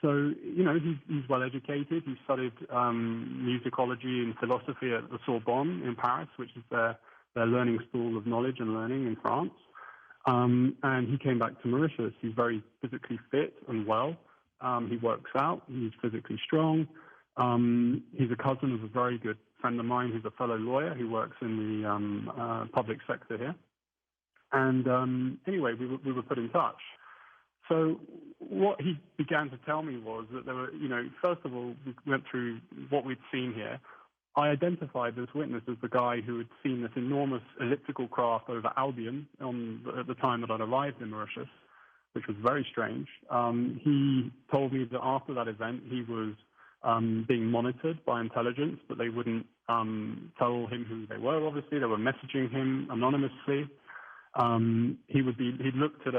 So, he's well educated. He studied musicology and philosophy at the Sorbonne in Paris, which is their learning school of knowledge and learning in France. And he came back to Mauritius. He's very physically fit and well. He works out. He's physically strong. He's a cousin of a very good friend of mine who's a fellow lawyer who works in the public sector here. And anyway, we were put in touch. So what he began to tell me was that there were, first of all, we went through what we'd seen here. I identified this witness as the guy who had seen this enormous elliptical craft over Albion at the time that I'd arrived in Mauritius, which was very strange. He told me that after that event, he was being monitored by intelligence, but they wouldn't tell him who they were, obviously. They were messaging him anonymously. He looked at,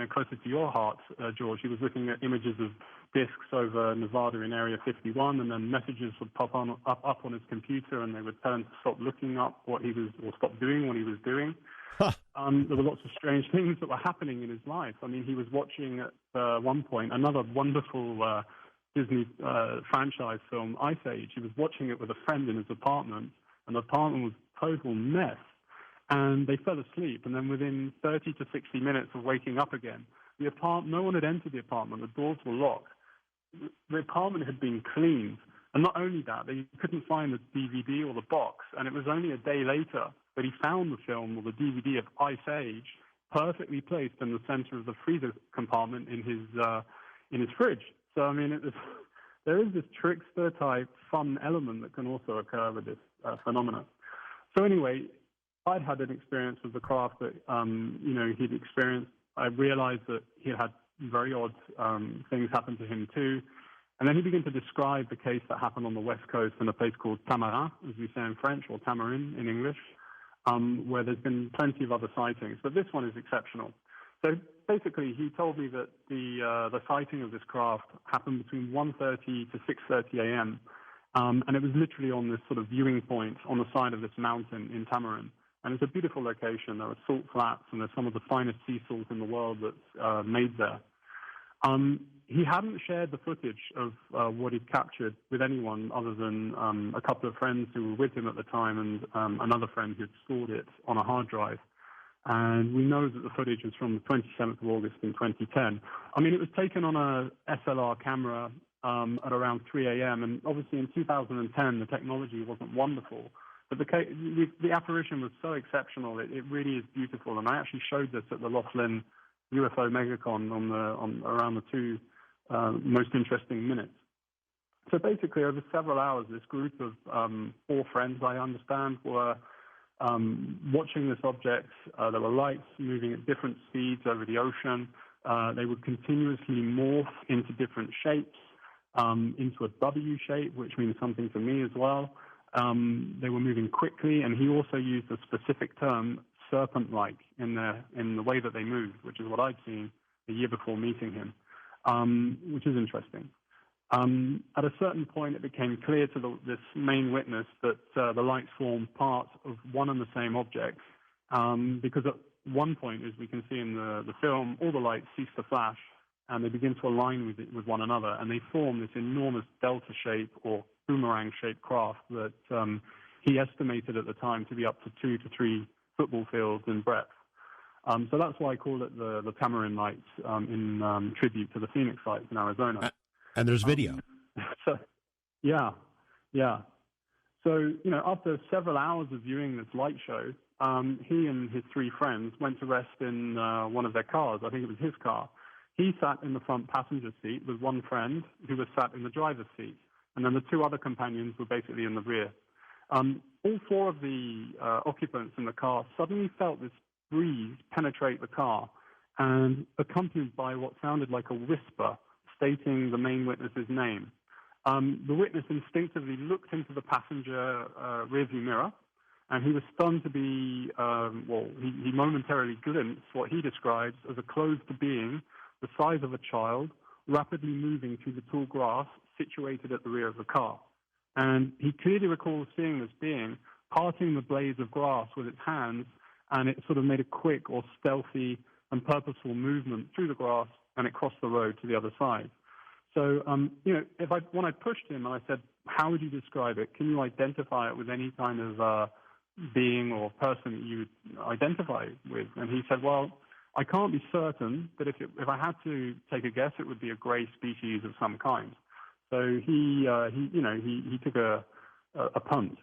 closer to your heart, George. He was looking at images of discs over Nevada in Area 51, and then messages would pop up on his computer, and they would tell him to stop looking up or stop doing what he was doing. Huh. There were lots of strange things that were happening in his life. I mean, he was watching at one point another wonderful Disney franchise film, Ice Age. He was watching it with a friend in his apartment, and the apartment was a total mess. And they fell asleep, and then within 30 to 60 minutes of waking up again, no one had entered the apartment. The doors were locked. The apartment had been cleaned. And not only that, they couldn't find the DVD or the box. And it was only a day later that he found the film or the DVD of Ice Age perfectly placed in the center of the freezer compartment in his fridge. So, I mean, there is this trickster-type fun element that can also occur with this phenomena. So anyway, I'd had an experience with the craft that, he'd experienced. I realized that he had very odd things happen to him too. And then he began to describe the case that happened on the West Coast in a place called Tamarin, as we say in French, or Tamarin in English, where there's been plenty of other sightings. But this one is exceptional. So basically, he told me that the sighting of this craft happened between 1:30 to 6:30 a.m. And it was literally on this sort of viewing point on the side of this mountain in Tamarin. And it's a beautiful location. There are salt flats, and there's some of the finest sea salt in the world that's made there. He hadn't shared the footage of what he'd captured with anyone other than a couple of friends who were with him at the time and another friend who'd stored it on a hard drive. And we know that the footage is from the 27th of August in 2010. I mean, it was taken on a SLR camera at around 3 a.m. And obviously in 2010, the technology wasn't wonderful. But the apparition was so exceptional. It really is beautiful. And I actually showed this at the Laughlin UFO Megacon around the two most interesting minutes. So basically, over several hours, this group of 4 friends, I understand, were watching this object. There were lights moving at different speeds over the ocean. They would continuously morph into different shapes, into a W shape, which means something to me as well. They were moving quickly, and he also used a specific term, serpent-like, in the way that they moved, which is what I'd seen the year before meeting him, which is interesting. At a certain point, it became clear to this main witness that the lights formed part of one and the same object, because at one point, as we can see in the film, all the lights cease to flash, and they begin to align with one another, and they form this enormous delta shape or boomerang-shaped craft that he estimated at the time to be up to 2 to 3 football fields in breadth. So that's why I call it the Tamarin Lights in tribute to the Phoenix Lights in Arizona. And there's video. So, yeah. So, after several hours of viewing this light show, he and his 3 friends went to rest in one of their cars. I think it was his car. He sat in the front passenger seat with one friend who was sat in the driver's seat. And then the 2 other companions were basically in the rear. All 4 of the occupants in the car suddenly felt this breeze penetrate the car, and accompanied by what sounded like a whisper stating the main witness's name. The witness instinctively looked into the passenger rearview mirror And he was stunned to be, he momentarily glimpsed what he describes as a clothed being the size of a child, rapidly moving through the tall grass situated at the rear of the car. And he clearly recalls seeing this being parting the blades of grass with its hands, and it sort of made a quick or stealthy and purposeful movement through the grass, and it crossed the road to the other side. So, when I pushed him and I said, how would you describe it? Can you identify it with any kind of being or person that you would identify with? And he said, well, I can't be certain, but if I had to take a guess, it would be a gray species of some kind. So he took a punt.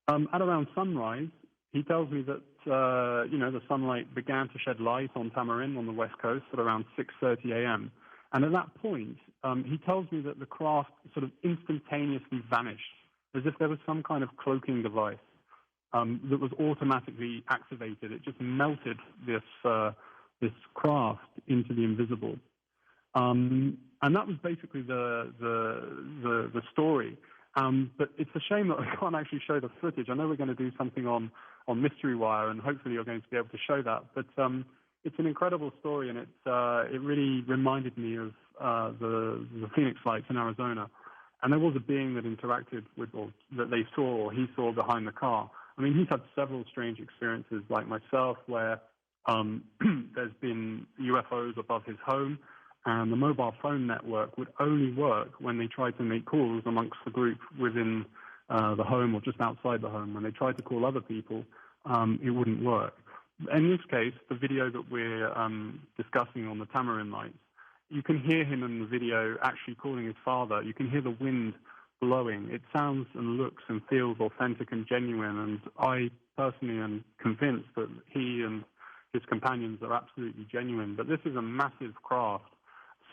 At around sunrise, he tells me that the sunlight began to shed light on Tamarin on the west coast at around 6:30 a.m. And at that point, he tells me that the craft sort of instantaneously vanished, as if there was some kind of cloaking device that was automatically activated. It just melted this craft into the invisible. And that was basically the story. But it's a shame that I can't actually show the footage. I know we're going to do something on Mystery Wire, and hopefully you're going to be able to show that. But it's an incredible story, and it really reminded me of the Phoenix Lights in Arizona. And there was a being that interacted with, or that they saw, or he saw behind the car. I mean, he's had several strange experiences, like myself, where there's been UFOs above his home, and the mobile phone network would only work when they tried to make calls amongst the group within the home or just outside the home. When they tried to call other people, it wouldn't work. In this case, the video that we're discussing on the Tamarin Lights, you can hear him in the video actually calling his father. You can hear the wind blowing. It sounds and looks and feels authentic and genuine, and I personally am convinced that he and his companions are absolutely genuine. But this is a massive craft.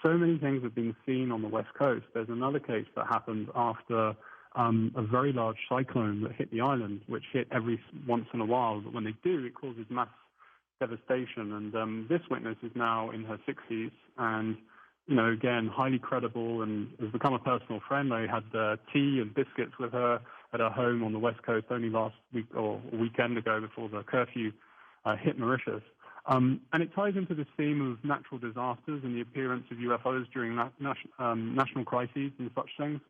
So many things have been seen on the West Coast. There's another case that happened after a very large cyclone that hit the island, which hit every once in a while. But when they do, it causes mass devastation. And this witness is now in her 60s and, again, highly credible and has become a personal friend. I had tea and biscuits with her at her home on the West Coast only last week or a weekend ago before the curfew hit Mauritius. And it ties into this theme of natural disasters and the appearance of UFOs during national crises and such things.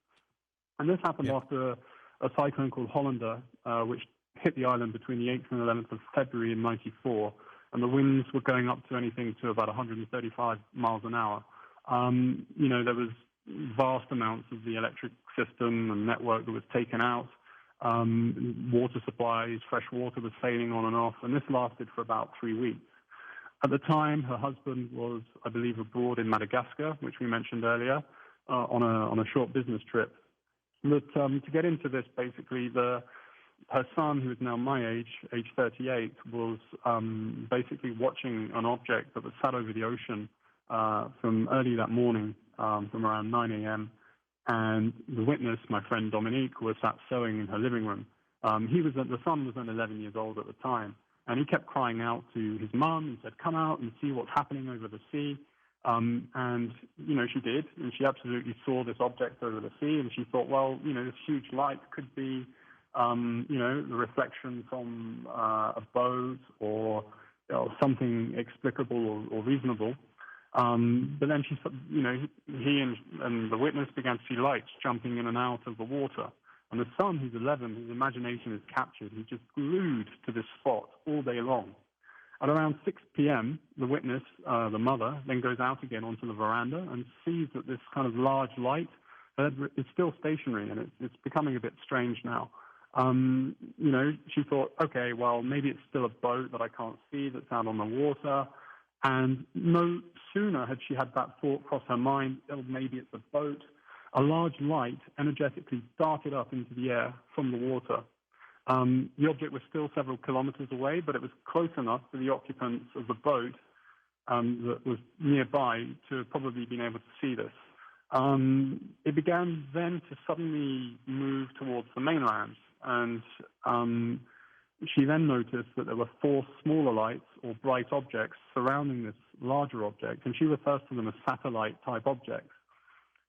And this happened after a cyclone called Hollanda, which hit the island between the 8th and 11th of February in '94. And the winds were going up to anything to about 135 miles an hour. There was vast amounts of the electric system and network that was taken out. Water supplies, fresh water was sailing on and off, and this lasted for about 3 weeks. At the time, her husband was, I believe, abroad in Madagascar, which we mentioned earlier, on a short business trip. But to get into this, basically, her son, who is now my age 38, was basically watching an object that was sat over the ocean from early that morning, from around 9 a.m., and the witness, my friend Dominique, was sat sewing in her living room. The son was then 11 years old at the time, and he kept crying out to his mum and said, "Come out and see what's happening over the sea." And she did, and she absolutely saw this object over the sea, and she thought, well, this huge light could be, the reflection from a boat or something explicable or reasonable. But then he and the witness began to see lights jumping in and out of the water. And the son, who's 11, his imagination is captured. He's just glued to this spot all day long. At around 6 p.m., the witness, the mother, then goes out again onto the veranda and sees that this kind of large light is still stationary, and it's becoming a bit strange now. She thought, okay, well, maybe it's still a boat that I can't see that's out on the water. And no sooner had she had that thought cross her mind, oh, maybe it's a boat, a large light energetically darted up into the air from the water. The object was still several kilometers away, but it was close enough to the occupants of the boat that was nearby to have probably been able to see this. It began then to suddenly move towards the mainland, and she then noticed that there were 4 smaller lights or bright objects surrounding this larger object, and she refers to them as satellite-type objects.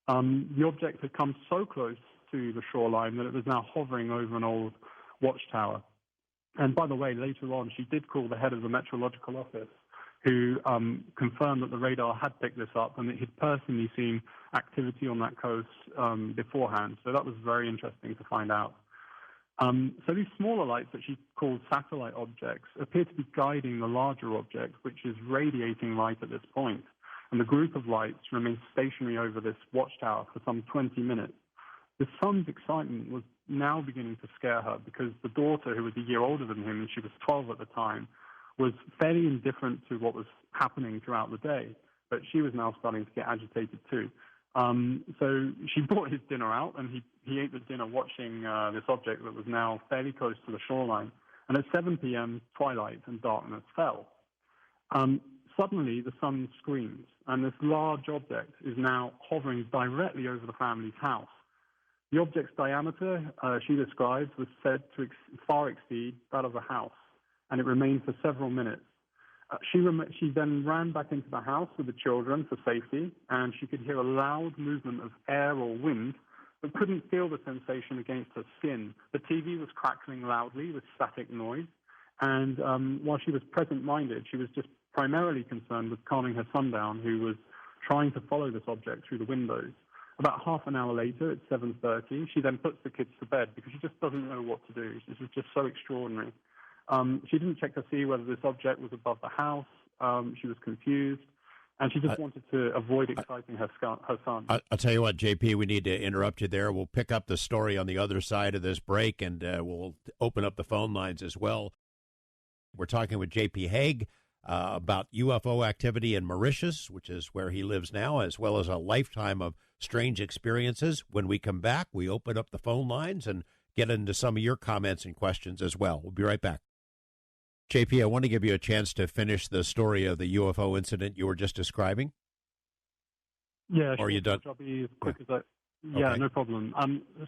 The object had come so close to the shoreline that it was now hovering over an old watchtower. And by the way, later on, she did call the head of the meteorological office, who confirmed that the radar had picked this up and that he'd personally seen activity on that coast beforehand. So that was very interesting to find out. So these smaller lights that she called satellite objects appear to be guiding the larger object, which is radiating light at this point. And the group of lights remains stationary over this watchtower for some 20 minutes. The son's excitement was now beginning to scare her because the daughter, who was a year older than him, and she was 12 at the time, was fairly indifferent to what was happening throughout the day. But she was now starting to get agitated too. So she brought his dinner out, and he ate the dinner watching this object that was now fairly close to the shoreline. And at 7 p.m., twilight and darkness fell. Suddenly, the son screams, and this large object is now hovering directly over the family's house. The object's diameter, she describes, was said to far exceed that of the house, and it remained for several minutes. She then ran back into the house with the children for safety, and she could hear a loud movement of air or wind, but couldn't feel the sensation against her skin. The TV was crackling loudly with static noise, and while she was present-minded, she was just primarily concerned with calming her son down, who was trying to follow this object through the windows. About half an hour later, at 7:30, she then puts the kids to bed because she just doesn't know what to do. This is just so extraordinary. She didn't check to see whether this object was above the house. She was confused, and she just wanted to avoid exciting her son. I'll tell you what, JP, we need to interrupt you there. We'll pick up the story on the other side of this break, and we'll open up the phone lines as well. We're talking with JP Hague about UFO activity in Mauritius, which is where he lives now, as well as a lifetime of strange experiences. When we come back, we open up the phone lines and get into some of your comments and questions as well. We'll be right back. JP, I want to give you a chance to finish the story of the UFO incident you were just describing. Yeah, sure. Are you done? I'll be as quick as I... Yeah, okay. No problem.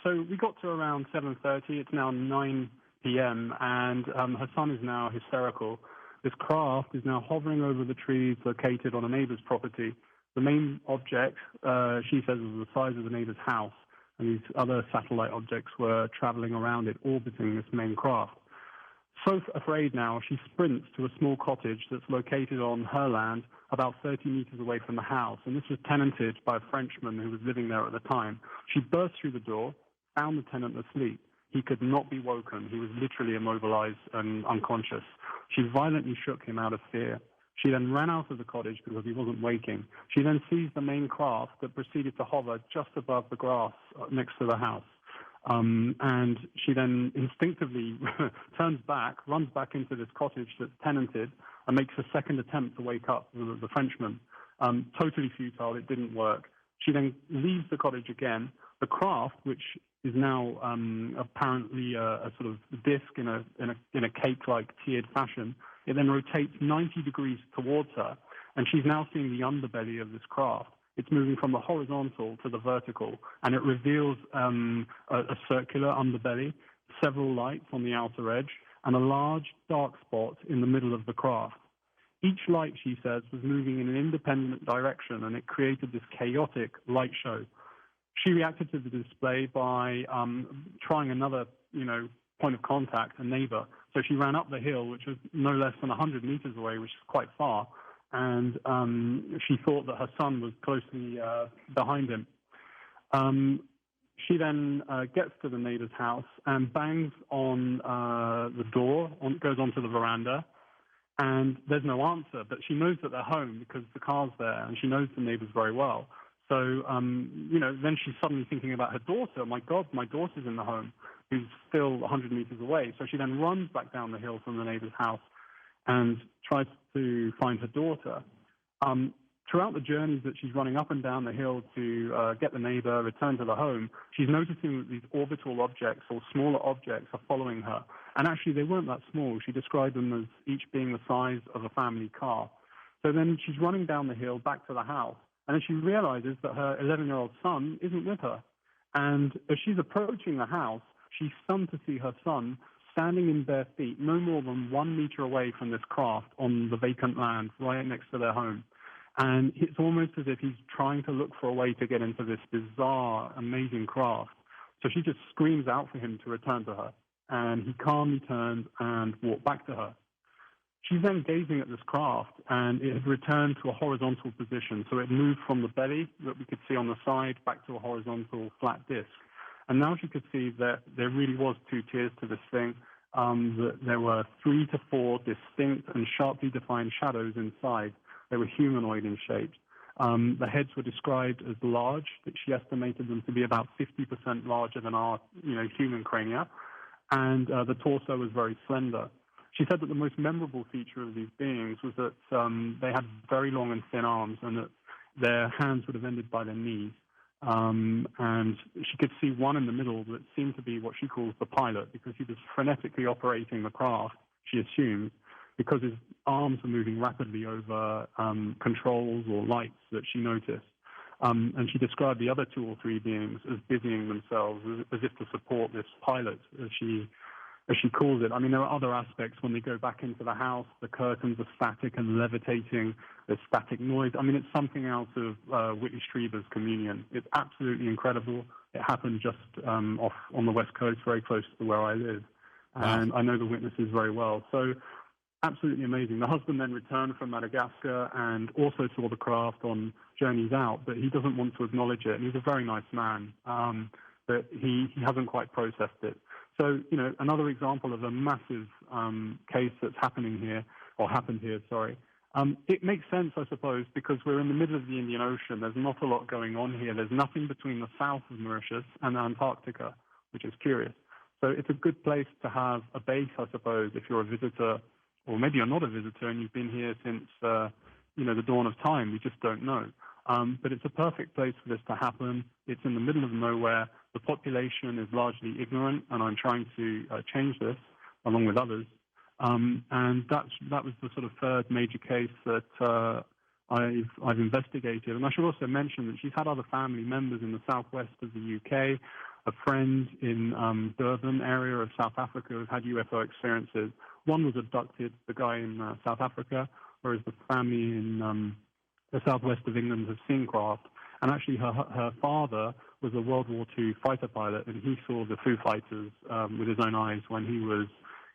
So we got to around 7:30. It's now 9 p.m., and her son is now hysterical. This craft is now hovering over the trees located on a neighbor's property. The main object, she says, was the size of the neighbor's house, and these other satellite objects were traveling around it, orbiting this main craft. So afraid now, she sprints to a small cottage that's located on her land about 30 meters away from the house, and this was tenanted by a Frenchman who was living there at the time. She burst through the door, found the tenant asleep. He could not be woken. He was literally immobilized and unconscious. She violently shook him out of fear. She then ran out of the cottage because he wasn't waking. She then seized the main craft that proceeded to hover just above the grass next to the house. And she then instinctively turns back, runs back into this cottage that's tenanted, and makes a second attempt to wake up the Frenchman. Totally futile. It didn't work. She then leaves the cottage again. The craft, which is now apparently a sort of disc in a cake-like tiered fashion, it then rotates 90 degrees towards her, and she's now seeing the underbelly of this craft. It's moving from the horizontal to the vertical, and it reveals a circular underbelly, several lights on the outer edge, and a large dark spot in the middle of the craft. Each light, she says, was moving in an independent direction, and it created this chaotic light show. She reacted to the display by trying another, point of contact, a neighbor. So she ran up the hill, which was no less than 100 meters away, which is quite far, and she thought that her son was closely behind him. She then gets to the neighbor's house and bangs on the door, goes onto the veranda, and there's no answer, but she knows that they're home because the car's there, and she knows the neighbors very well. So, then she's suddenly thinking about her daughter. My God, my daughter's in the home, who's still 100 meters away. So she then runs back down the hill from the neighbor's house and tries to find her daughter. Throughout the journeys that she's running up and down the hill to get the neighbor, return to the home, she's noticing that these orbital objects or smaller objects are following her. And actually, they weren't that small. She described them as each being the size of a family car. So then she's running down the hill back to the house. And then she realizes that her 11-year-old son isn't with her. And as she's approaching the house, she's stunned to see her son standing in bare feet, no more than 1 meter away from this craft on the vacant land right next to their home. And it's almost as if he's trying to look for a way to get into this bizarre, amazing craft. So she just screams out for him to return to her. and he calmly turned and walked back to her. She's then gazing at this craft, and it had returned to a horizontal position. So it moved from the belly that we could see on the side back to a horizontal flat disc. And now she could see that there really was two tiers to this thing, that there were 3 to 4 distinct and sharply defined shadows inside. They were humanoid in shape. The heads were described as large, that she estimated them to be about 50% larger than our human crania, and the torso was very slender. She said that the most memorable feature of these beings was that they had very long and thin arms, and that their hands would have ended by their knees. And she could see one in the middle that seemed to be what she calls the pilot, because he was frenetically operating the craft, she assumed, because his arms were moving rapidly over controls or lights that she noticed. And she described the other 2 or 3 beings as busying themselves as if to support this pilot, as she calls it. I mean, there are other aspects when they go back into the house. The curtains are static and levitating. There's static noise. I mean, it's something out of Whitley Strieber's Communion. It's absolutely incredible. It happened just off on the West Coast, very close to where I live. And I know the witnesses very well. So absolutely amazing. The husband then returned from Madagascar and also saw the craft on journeys out, but he doesn't want to acknowledge it. And he's a very nice man, but he hasn't quite processed it. So, another example of a massive case that's happened here. It makes sense, I suppose, because we're in the middle of the Indian Ocean. There's not a lot going on here. There's nothing between the south of Mauritius and Antarctica, which is curious. So it's a good place to have a base, I suppose, if you're a visitor, or maybe you're not a visitor and you've been here since, the dawn of time. We just don't know. But it's a perfect place for this to happen. It's in the middle of nowhere. The population is largely ignorant, and I'm trying to change this along with others. And that was the sort of third major case that I've investigated. And I should also mention that she's had other family members in the southwest of the UK. A friend in Durban area of South Africa who had UFO experiences. One was abducted, the guy in South Africa, whereas the family in the southwest of England has seen craft. And actually her father was a World War II fighter pilot, and he saw the Foo Fighters with his own eyes when he was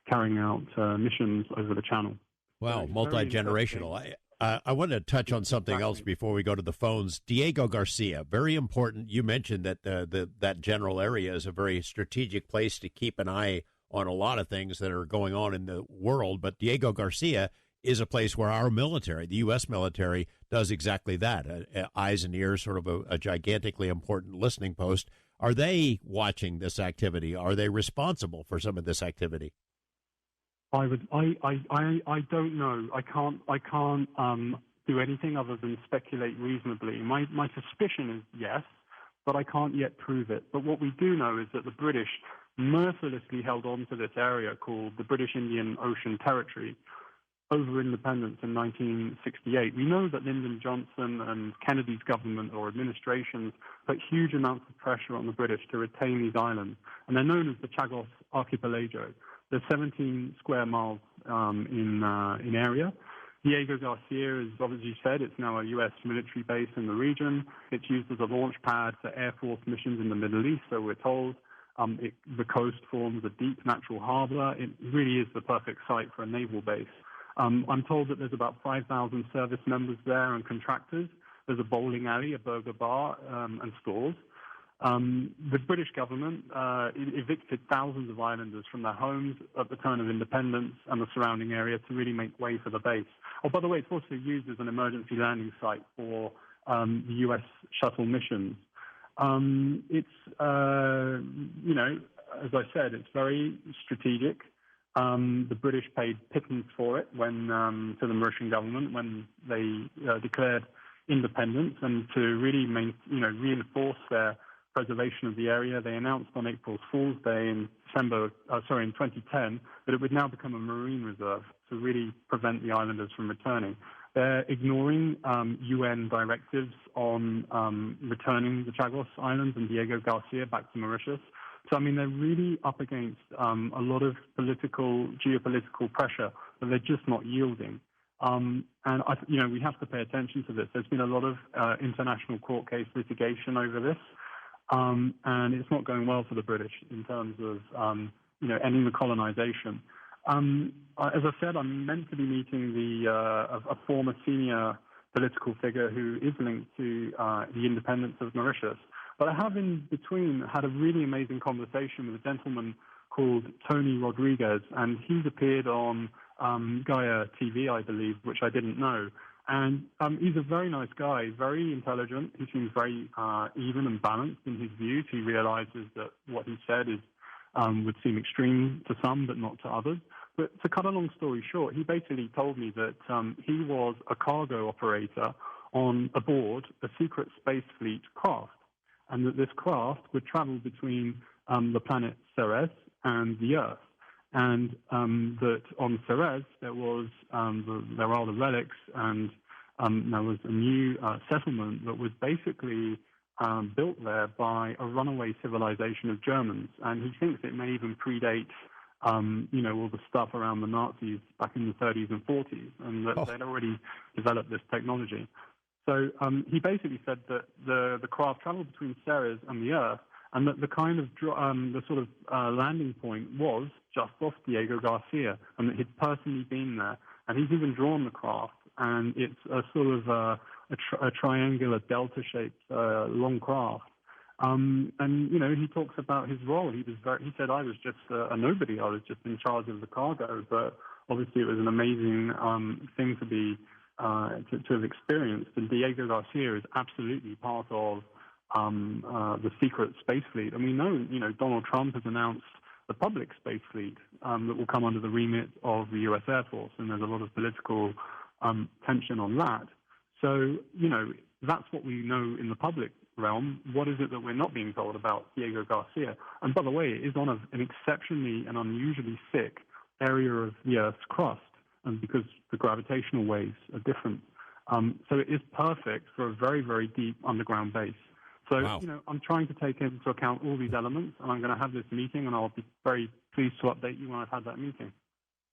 carrying out missions over the channel. Wow, multi-generational. I want to touch on something else before we go to the phones. Diego Garcia, very important. You mentioned that that general area is a very strategic place to keep an eye on a lot of things that are going on in the world, but Diego Garcia is a place where our military, the U.S. military, does exactly that. Eyes and ears, sort of a gigantically important listening post. Are they watching this activity? Are they responsible for some of this activity? I don't know. I can't do anything other than speculate reasonably. My suspicion is yes, but I can't yet prove it. But what we do know is that the British mercilessly held on to this area called the British Indian Ocean Territory over independence in 1968. We know that Lyndon Johnson and Kennedy's government or administrations put huge amounts of pressure on the British to retain these islands, and they're known as the Chagos Archipelago. There's 17 square miles in area. Diego Garcia is, obviously you said, it's now a U.S. military base in the region. It's used as a launch pad for Air Force missions in the Middle East, so we're told. The coast forms a deep natural harbor. It really is the perfect site for a naval base. I'm told that there's about 5,000 service members there and contractors. There's a bowling alley, a burger bar, and stores. The British government evicted thousands of islanders from their homes at the turn of independence and the surrounding area to really make way for the base. Oh, by the way, it's also used as an emergency landing site for the U.S. shuttle missions. It's, as I said, it's very strategic. The British paid pittance for it when to the Mauritian government when they declared independence, and to really reinforce their preservation of the area, they announced on April Fool's Day in 2010 that it would now become a marine reserve to really prevent the islanders from returning. They're ignoring UN directives on returning the Chagos Islands and Diego Garcia back to Mauritius. So, I mean, they're really up against a lot of geopolitical pressure, but they're just not yielding. And, we have to pay attention to this. There's been a lot of international court case litigation over this, and it's not going well for the British in terms of ending the colonization. As I said, I'm meant to be meeting a former senior political figure who is linked to the independence of Mauritius. But I have in between had a really amazing conversation with a gentleman called Tony Rodriguez, and he's appeared on Gaia TV, I believe, which I didn't know. And he's a very nice guy, very intelligent. He seems very even and balanced in his views. He realizes that what he said is would seem extreme to some, but not to others. But to cut a long story short, he basically told me that he was a cargo operator on aboard a secret space fleet craft, and that this craft would travel between the planet Ceres and the Earth, and that on Ceres there are the relics, and there was a new settlement that was basically built there by a runaway civilization of Germans, and he thinks it may even predate all the stuff around the Nazis back in the 30s and 40s, and that they'd already developed this technology. So he basically said that the craft traveled between Ceres and the Earth, and that the kind of the sort of landing point was just off Diego Garcia, and that he'd personally been there. And he's even drawn the craft, and it's a sort of a triangular delta-shaped long craft. And he talks about his role. He said, I was just a nobody. I was just in charge of the cargo, but obviously it was an amazing thing to be to have experienced. And Diego Garcia is absolutely part of the secret space fleet. And we know, Donald Trump has announced the public space fleet that will come under the remit of the U.S. Air Force, and there's a lot of political tension on that. So, that's what we know in the public realm. What is it that we're not being told about Diego Garcia? And by the way, it is on an exceptionally and unusually thick area of the Earth's crust, and because the gravitational waves are different. So it is perfect for a very, very deep underground base. So, wow. I'm trying to take into account all these elements, and I'm going to have this meeting, and I'll be very pleased to update you when I've had that meeting.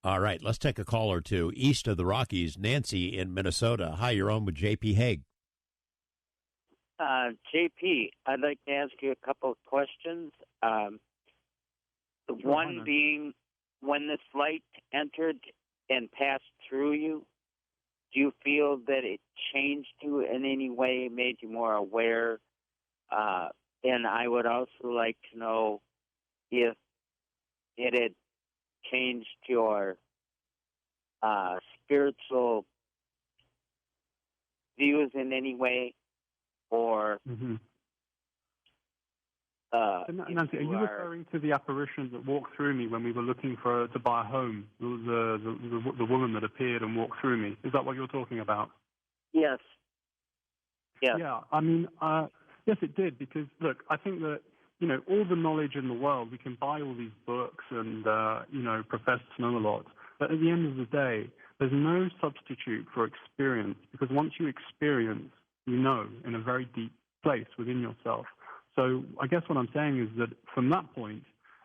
All right, let's take a call or two. East of the Rockies, Nancy in Minnesota. Hi, you're on with J.P. Hague. JP, I'd like to ask you a couple of questions. One being, when this light entered and passed through you, do you feel that it changed you in any way, made you more aware? And I would also like to know if it had changed your spiritual views in any way, or Nancy, are you referring to the apparition that walked through me when we were looking to buy a home? The woman that appeared and walked through me. Is that what you're talking about? Yes. Yes. Yeah. I mean, yes, it did, because look, I think that all the knowledge in the world, we can buy all these books and profess to know a lot, but at the end of the day, there's no substitute for experience, because once you experience, in a very deep place within yourself. So I guess what I'm saying is that from that point,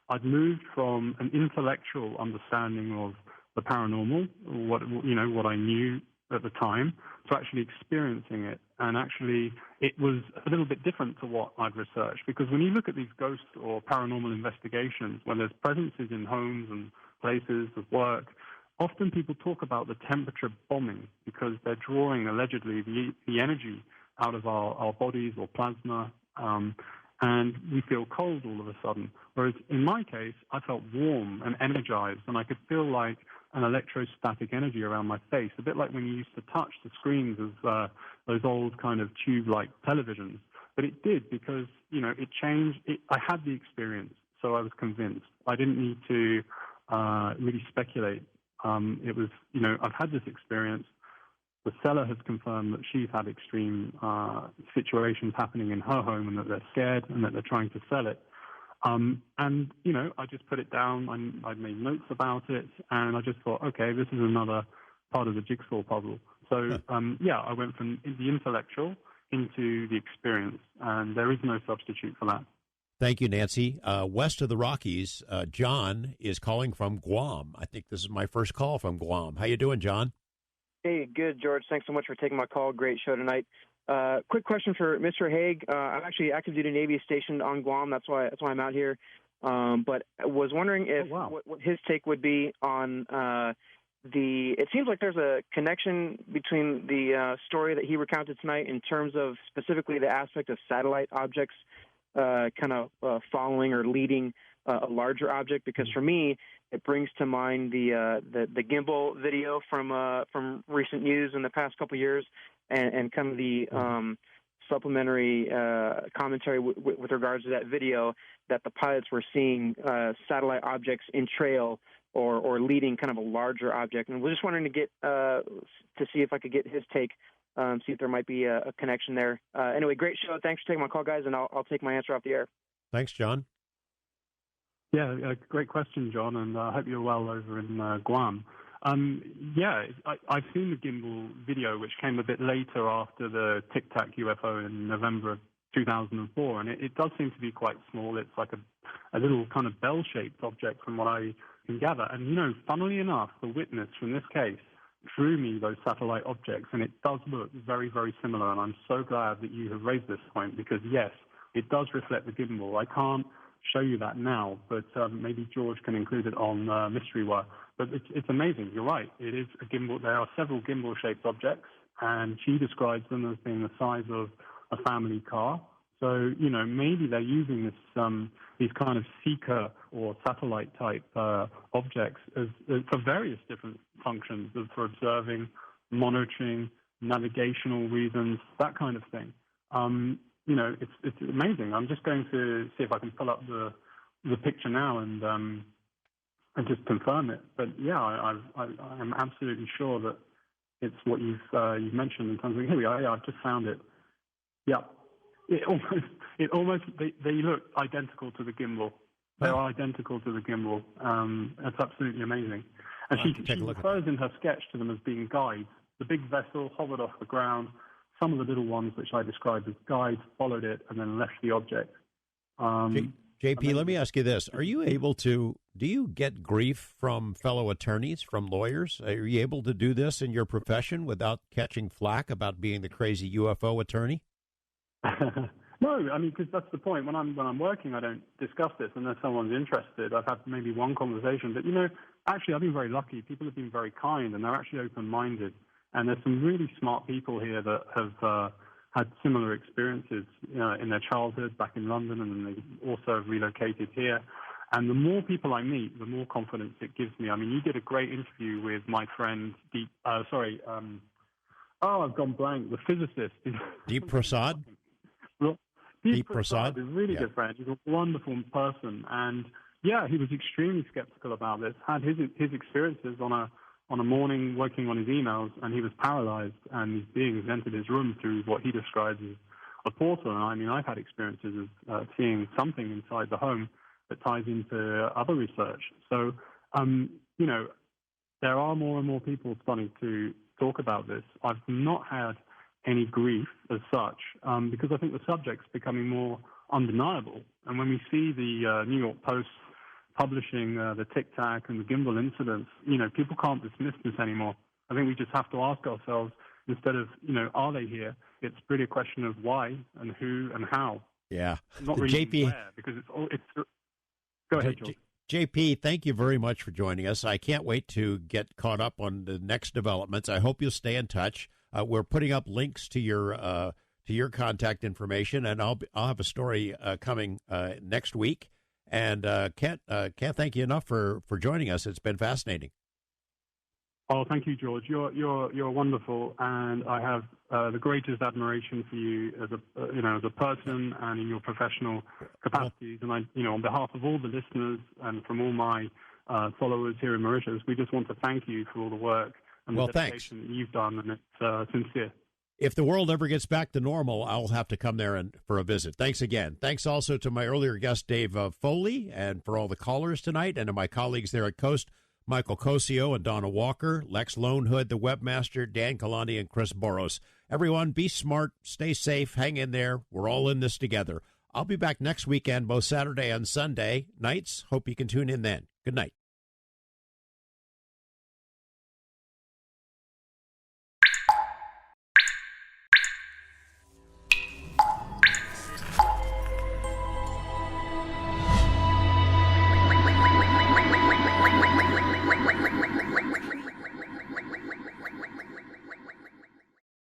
I'd moved from an intellectual understanding of the paranormal, what I knew at the time, to actually experiencing it. And actually, it was a little bit different to what I'd researched, because when you look at these ghost or paranormal investigations, when there's presences in homes and places of work, often people talk about the temperature bombing, because they're drawing, allegedly, the energy out of our bodies or plasma, and we feel cold all of a sudden. Whereas in my case, I felt warm and energized, and I could feel like an electrostatic energy around my face, a bit like when you used to touch the screens of those old kind of tube-like televisions. But it did, because, it changed. I had the experience, so I was convinced. I didn't need to really speculate. It was, I've had this experience. The seller has confirmed that she's had extreme situations happening in her home, and that they're scared and that they're trying to sell it. And, I just put it down. I made notes about it, and I just thought, okay, this is another part of the jigsaw puzzle. So, I went from the intellectual into the experience, and there is no substitute for that. Thank you, Nancy. West of the Rockies, John is calling from Guam. I think this is my first call from Guam. How you doing, John? Hey, good, George. Thanks so much for taking my call. Great show tonight. Quick question for Mr. Hague. I'm actually active duty Navy stationed on Guam. That's why I'm out here. but I was wondering if what his take would be on it seems like there's a connection between the story that he recounted tonight in terms of specifically the aspect of satellite objects kind of following or leading a larger object, because for me it brings to mind the gimbal video from recent news in the past couple of years, and kind of the supplementary commentary with regards to that video, that the pilots were seeing satellite objects in trail or leading kind of a larger object. And we're just wondering to get to see if I could get his take, see if there might be a connection there. Anyway, great show. Thanks for taking my call, guys, and I'll take my answer off the air. Thanks, John. Yeah, great question, John, and I hope you're well over in Guam. I've seen the gimbal video, which came a bit later after the Tic Tac UFO in November of 2004, and it does seem to be quite small. It's like a little kind of bell-shaped object from what I can gather. And, funnily enough, the witness from this case drew me those satellite objects, and it does look very, very similar, and I'm so glad that you have raised this point, because, yes, it does reflect the gimbal. I can't show you that now, but maybe George can include it on Mystery Wire. But it's amazing. You're right. It is a gimbal. There are several gimbal-shaped objects, and she describes them as being the size of a family car. So, maybe they're using these kind of seeker or satellite-type objects for various different functions, for observing, monitoring, navigational reasons, that kind of thing. It's amazing. I'm just going to see if I can pull up the picture now and just confirm it. But yeah, I'm absolutely sure that it's what you've mentioned in terms of, here we are. Yeah, I've just found it. Yeah, it almost they look identical to the gimbal. They're identical to the gimbal. It's absolutely amazing. And she refers in her sketch to them as being guides. The big vessel hovered off the ground. Some of the little ones, which I described as guides, followed it and then left the object. JP, let me ask you this. Do you get grief from fellow attorneys, from lawyers? Are you able to do this in your profession without catching flack about being the crazy UFO attorney? No, I mean, because that's the point. When I'm working, I don't discuss this unless someone's interested. I've had maybe one conversation. But, actually, I've been very lucky. People have been very kind, and they're actually open-minded. And there's some really smart people here that have had similar experiences in their childhood back in London, and then they also have relocated here. And the more people I meet, the more confidence it gives me. I mean, you did a great interview with my friend, I've gone blank, the physicist. Deep Prasad? Deep Prasad is a really good friend. He's a wonderful person. And, yeah, he was extremely skeptical about this, had his experiences on a morning working on his emails, and he was paralyzed, and his beings entered his room through what he describes as a portal. And I mean, I've had experiences of seeing something inside the home that ties into other research. So, there are more and more people starting to talk about this. I've not had any grief as such, because I think the subject's becoming more undeniable. And when we see the New York Post publishing the Tic Tac and the gimbal incidents, people can't dismiss this anymore. I think we just have to ask ourselves, instead of, are they here? It's really a question of why and who and how. Yeah. Not really JP, where, because it's go ahead, George. JP, thank you very much for joining us. I can't wait to get caught up on the next developments. I hope you'll stay in touch. We're putting up links to your contact information, and I'll have a story coming next week. And can't thank you enough for joining us. It's been fascinating. Oh, thank you, George. You're wonderful, and I have the greatest admiration for you as a person and in your professional capacities. And on behalf of all the listeners and from all my followers here in Mauritius, we just want to thank you for all the work and the dedication that you've done, and it's sincere. If the world ever gets back to normal, I'll have to come there for a visit. Thanks again. Thanks also to my earlier guest, Dave Foley, and for all the callers tonight, and to my colleagues there at Coast, Michael Cosio and Donna Walker, Lex Lonehood, the webmaster, Dan Kalani, and Chris Boros. Everyone, be smart, stay safe, hang in there. We're all in this together. I'll be back next weekend, both Saturday and Sunday nights. Hope you can tune in then. Good night.